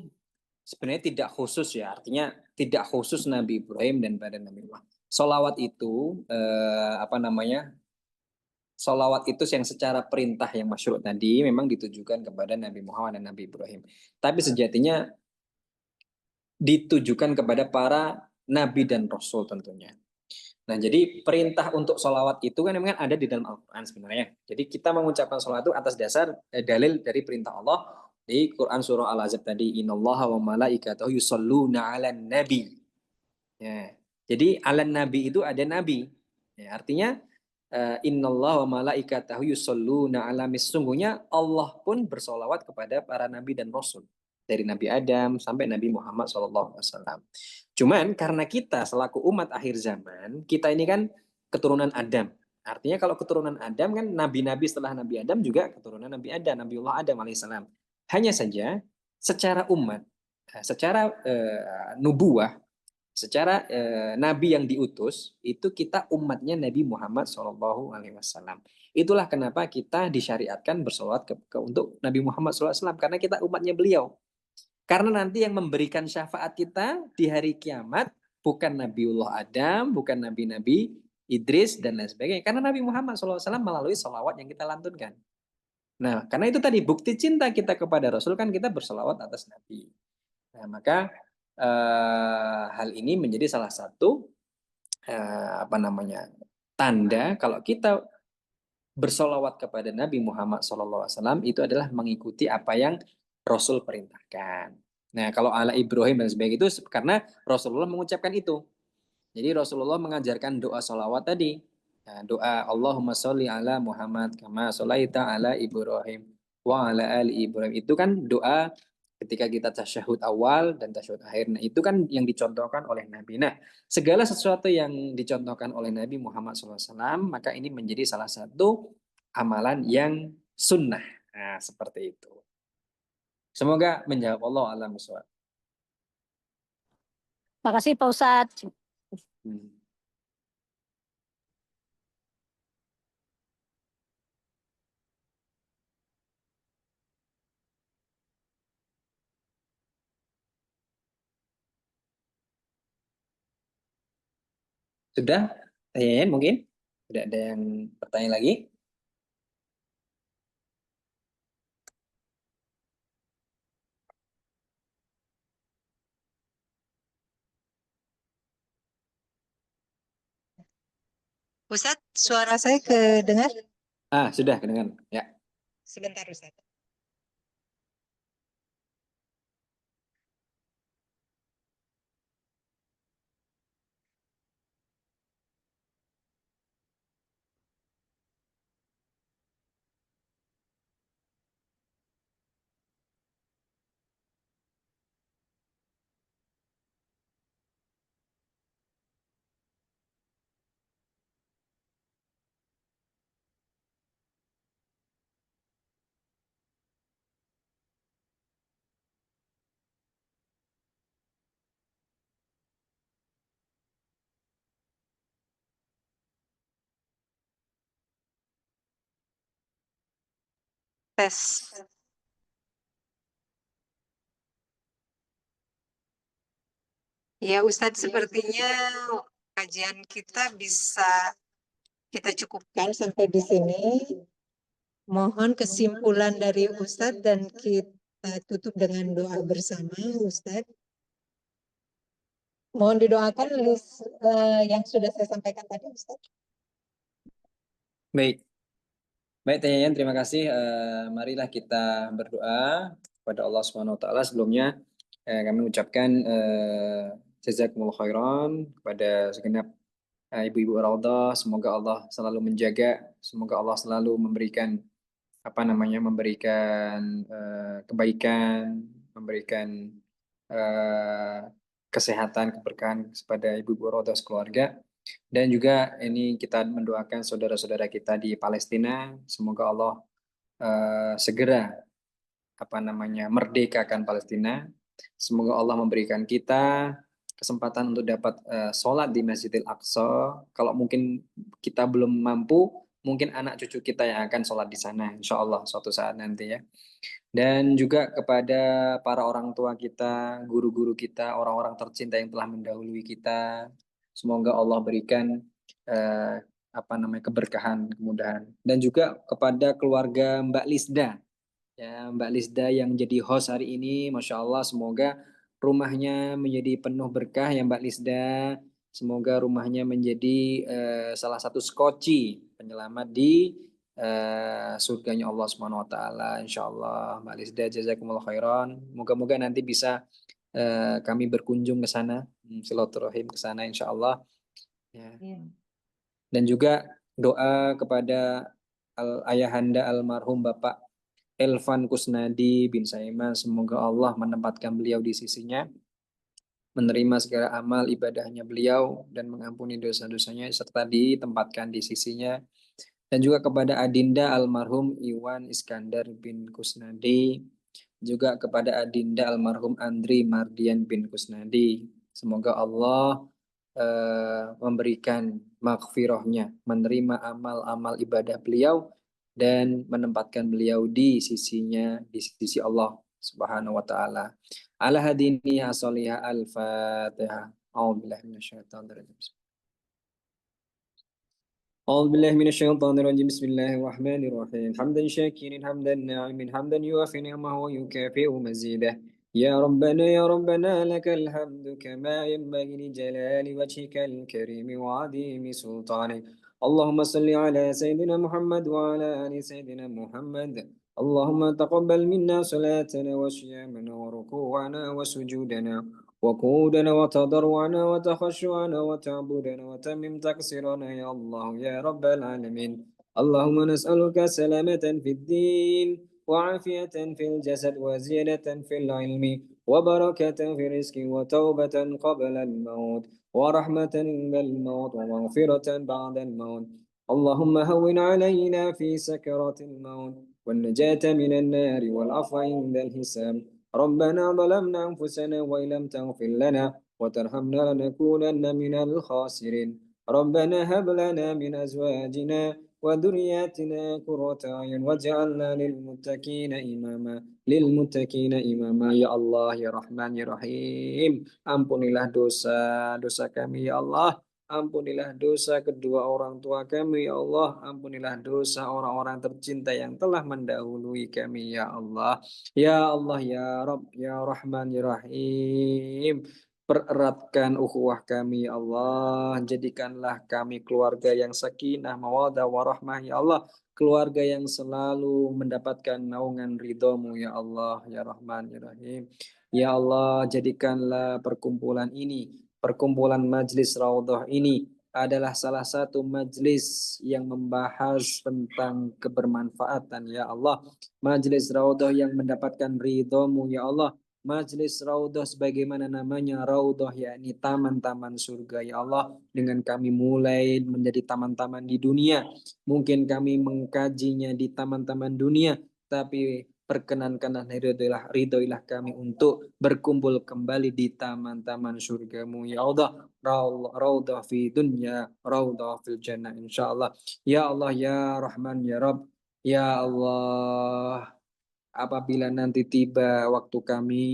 sebenarnya tidak khusus ya, artinya tidak khusus Nabi Ibrahim dan pada Nabi Muhammad. Solawat itu solawat itu yang secara perintah yang masyru' tadi memang ditujukan kepada Nabi Muhammad dan Nabi Ibrahim. Tapi sejatinya ditujukan kepada para Nabi dan Rasul tentunya. Nah, jadi perintah untuk solawat itu kan memang ada di dalam Al-Quran sebenarnya. Jadi kita mengucapkan solawat itu atas dasar dalil dari perintah Allah di Quran surah Al-Ahzab tadi. Innallaha wa malaikatahu yusholluna 'alan nabi. Ya. Jadi 'alan nabi itu ada nabi. Ya, artinya innallaha wa malaikatahu yusholluna 'ala sesungguhnya Allah pun bersolawat kepada para nabi dan rasul. Dari Nabi Adam sampai Nabi Muhammad SAW. Cuman karena kita selaku umat akhir zaman, kita ini kan keturunan Adam. Artinya kalau keturunan Adam kan nabi-nabi setelah Nabi Adam juga keturunan Nabi Adam, Nabiullah Adam alaihissalam. Hanya saja secara umat, secara nubuah, secara nabi yang diutus, itu kita umatnya Nabi Muhammad SAW. Itulah kenapa kita disyariatkan bersolawat untuk Nabi Muhammad SAW, karena kita umatnya beliau. Karena nanti yang memberikan syafaat kita di hari kiamat bukan Nabiullah Adam, bukan Nabi-Nabi Idris, dan lain sebagainya. Karena Nabi Muhammad SAW melalui sholawat yang kita lantunkan. Nah, karena itu tadi bukti cinta kita kepada Rasul kan kita bersolawat atas Nabi. Nah, maka hal ini menjadi salah satu tanda kalau kita bersolawat kepada Nabi Muhammad SAW itu adalah mengikuti apa yang Rasul perintahkan. Nah, kalau ala Ibrahim dan sebagainya itu karena Rasulullah mengucapkan itu. Jadi Rasulullah mengajarkan doa sholawat tadi. Nah, doa Allahumma sholli ala Muhammad kama sholaita ala Ibrahim wa ala ali Ibrahim. Itu kan doa ketika kita tasyahud awal dan tasyahud akhir. Nah, itu kan yang dicontohkan oleh Nabi. Nah, segala sesuatu yang dicontohkan oleh Nabi Muhammad SAW, maka ini menjadi salah satu amalan yang sunnah. Nah, seperti itu. Semoga menjawab. Allah a'lam bishawab. Makasih Pak Ustadz. Sudah? Mungkin? Tidak ada yang bertanya lagi? Ustadz, suara saya kedengar? Sudah kedengar. Ya. Sebentar Ustadz. Tes. Ya Ustadz, sepertinya kajian kita bisa kita cukupkan sampai di sini. Mohon kesimpulan dari Ustadz dan kita tutup dengan doa bersama Ustadz. Mohon didoakan list yang sudah saya sampaikan tadi Ustadz. Baik. Baik, Teh Yayan, terima kasih. Marilah kita berdoa kepada Allah Subhanahu wa taala. Sebelumnya kami ucapkan jazakumullah khairan kepada segenap ibu-ibu Raudhah. Semoga Allah selalu menjaga, semoga Allah selalu memberikan memberikan kebaikan, memberikan kesehatan, keberkahan kepada ibu-ibu Raudhah sekeluarga. Dan juga ini kita mendoakan saudara-saudara kita di Palestina, semoga Allah segera merdekakan Palestina. Semoga Allah memberikan kita kesempatan untuk dapat sholat di Masjidil Aqsa. Kalau mungkin kita belum mampu, mungkin anak cucu kita yang akan sholat di sana, insya Allah suatu saat nanti ya. Dan juga kepada para orang tua kita, guru-guru kita, orang-orang tercinta yang telah mendahului kita, semoga Allah berikan keberkahan, kemudahan. Dan juga kepada keluarga Mbak Lisda, ya, Mbak Lisda yang jadi host hari ini, Masya Allah, semoga rumahnya menjadi penuh berkah ya Mbak Lisda. Semoga rumahnya menjadi salah satu skoci penyelamat di surganya Allah Subhanahu wa taala. Insyaallah Mbak Lisda, jazakumullah khairan. Moga-moga nanti bisa kami berkunjung ke sana, silaturahim ke sana insyaallah. Ya. Dan juga doa kepada ayahanda almarhum Bapak Elvan Kusnadi bin Saiman, semoga Allah menempatkan beliau di sisinya, menerima segala amal ibadahnya beliau dan mengampuni dosa-dosanya serta ditempatkan di sisinya. Dan juga kepada adinda almarhum Iwan Iskandar bin Kusnadi, juga kepada adinda almarhum Andri Mardian bin Kusnadi. Semoga Allah memberikan maghfirahnya, menerima amal-amal ibadah beliau dan menempatkan beliau di sisinya, di sisi Allah Subhanahu wa taala. Ala hadini as-solihah al-Fatihah. A'udzubillahi minasyaitonir rajim. أعوذ بالله من الشيطان الرجيم بسم الله الرحمن الرحيم حمدا شاكرا حمدا ناعما حمدا يوافي نعمه ويكافئ مزيده يا ربنا لك الحمد كما ينبغي لجلال وجهك الكريم وعظيم سلطانك اللهم صل على سيدنا محمد وعلى آل سيدنا محمد اللهم تقبل منا صلاتنا وصيامنا وركوعنا وسجودنا وقودنا وتضرعنا وتخشعنا وتعبدنا وتمم تقصيرنا يا الله يا رب العالمين اللهم نسألك سلامة في الدين وعافية في الجسد وزيادة في العلم وبركة في الرزق وتوبة قبل الموت ورحمة عند الموت ومغفرة بعد الموت. اللهم هون علينا في سكرات الموت والنجاة من النار والعفو عند الحساب. ربنا ظلمنا أنفسنا وإن لم تغفر لنا وترحمنا لنكونن من الخاسرين. ربنا هب لنا من أزواجنا وذرياتنا قرة أعين واجعلنا للمتقين إماما. Ya Allah ya Rahman ya Rahim, ampunilah dosa-dosa kami ya Allah. Ampunilah dosa kedua orang tua kami ya Allah. Ampunilah dosa orang-orang tercinta yang telah mendahului kami ya Allah. Ya Allah ya Rabb ya Rahman ya Rahim, pereratkan ukhuwah kami ya Allah. Jadikanlah kami keluarga yang sakinah, mawaddah, warahmah ya Allah. Keluarga yang selalu mendapatkan naungan ridho-Mu ya Allah ya Rahman ya Rahim. Ya Allah, jadikanlah perkumpulan ini, perkumpulan majlis Raudhah ini adalah salah satu majlis yang membahas tentang kebermanfaatan ya Allah. Majlis Raudhah yang mendapatkan ridho-Mu ya Allah. Majlis Raudhah sebagaimana namanya Raudhah, yakni taman-taman surga ya Allah. Dengan kami mulai menjadi taman-taman di dunia, mungkin kami mengkajinya di taman-taman dunia, tapi perkenankanlah ridhoilah kami untuk berkumpul kembali di taman-taman surga-Mu ya Allah. Raudhah fi dunya, raudhah fil jannah insyaallah. Ya Allah ya Rahman ya Rabb, ya Allah, apabila nanti tiba waktu kami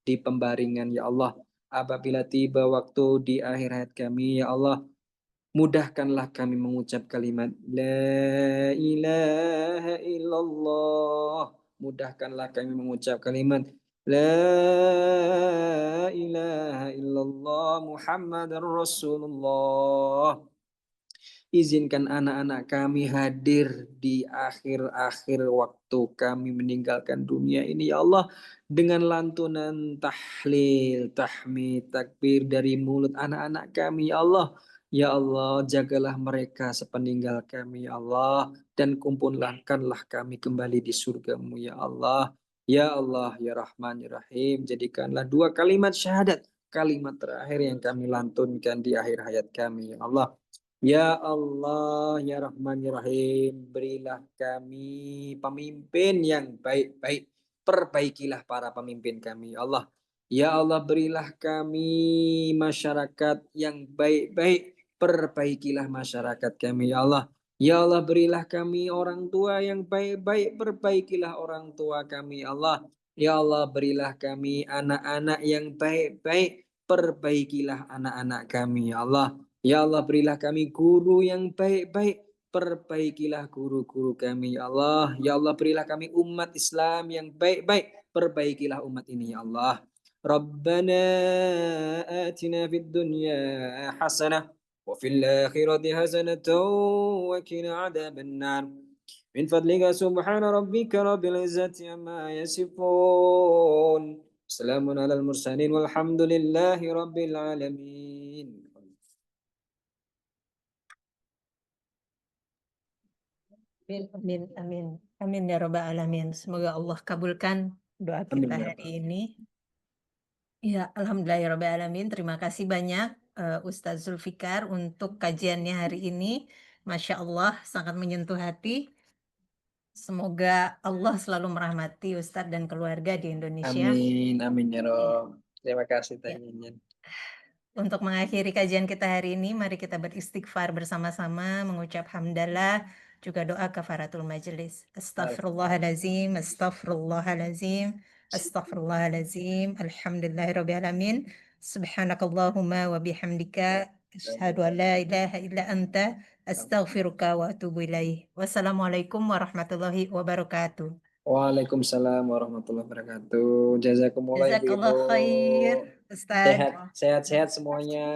di pembaringan ya Allah, apabila tiba waktu di akhir hayat kami ya Allah, mudahkanlah kami mengucap kalimat La ilaha illallah. Mudahkanlah kami mengucap kalimat La ilaha illallah Muhammadar Rasulullah. Izinkan anak-anak kami hadir di akhir-akhir waktu kami meninggalkan dunia ini ya Allah, dengan lantunan tahlil, tahmid, takbir dari mulut anak-anak kami ya Allah. Ya Allah, jagalah mereka sepeninggal kami ya Allah, dan kumpulkanlah kami kembali di surga-Mu ya Allah. Ya Allah, ya Rahman, ya Rahim, jadikanlah dua kalimat syahadat, kalimat terakhir yang kami lantunkan di akhir hayat kami ya Allah. Ya Allah, ya Rahman, ya Rahim, berilah kami pemimpin yang baik-baik. Perbaikilah para pemimpin kami, ya Allah. Ya Allah, berilah kami masyarakat yang baik-baik. Perbaikilah masyarakat kami, ya Allah. Ya Allah, berilah kami orang tua yang baik-baik. Perbaikilah orang tua kami, ya Allah. Ya Allah, berilah kami anak-anak yang baik-baik. Perbaikilah anak-anak kami, ya Allah. Ya Allah, berilah kami guru yang baik-baik. Perbaikilah guru-guru kami ya Allah. Ya Allah, berilah kami umat Islam yang baik-baik. Perbaikilah umat ini ya Allah. Rabbana atina fid dunya hasanah wa fil akhirati hasanatan wa qina adzabannar. Min fadlika subhana rabbika rabbil izzati amma yasifun. Salamun alal mursalin walhamdulillahi rabbil alamin. Amin, amin, amin ya Rabbal Alamin. Semoga Allah kabulkan doa kita Amin, ya hari ini. Ya, Alhamdulillah ya Rabbal Alamin. Terima kasih banyak Ustadz Zulfikar untuk kajiannya hari ini. Masya Allah, sangat menyentuh hati. Semoga Allah selalu merahmati Ustadz dan keluarga di Indonesia. Amin, amin ya Rob. Terima kasih Ya. Teh Nyen. Untuk mengakhiri kajian kita hari ini, mari kita beristighfar bersama-sama, mengucap hamdalah, juga doa kafaratul majelis. Astaghfirullahalazim, astaghfirullahalazim, astaghfirullahalazim, alhamdulillahirrabbilalamin, subhanakallahumma wa bihamdika, asyhadu an la ilaha illa anta, astaghfiruka wa atubu ilaih. Wassalamualaikum warahmatullahi wabarakatuh. Waalaikumsalam warahmatullahi wabarakatuh. Jazakumullah Jazakallah Ibu. khair, Ustaz. Sehat-sehat semuanya.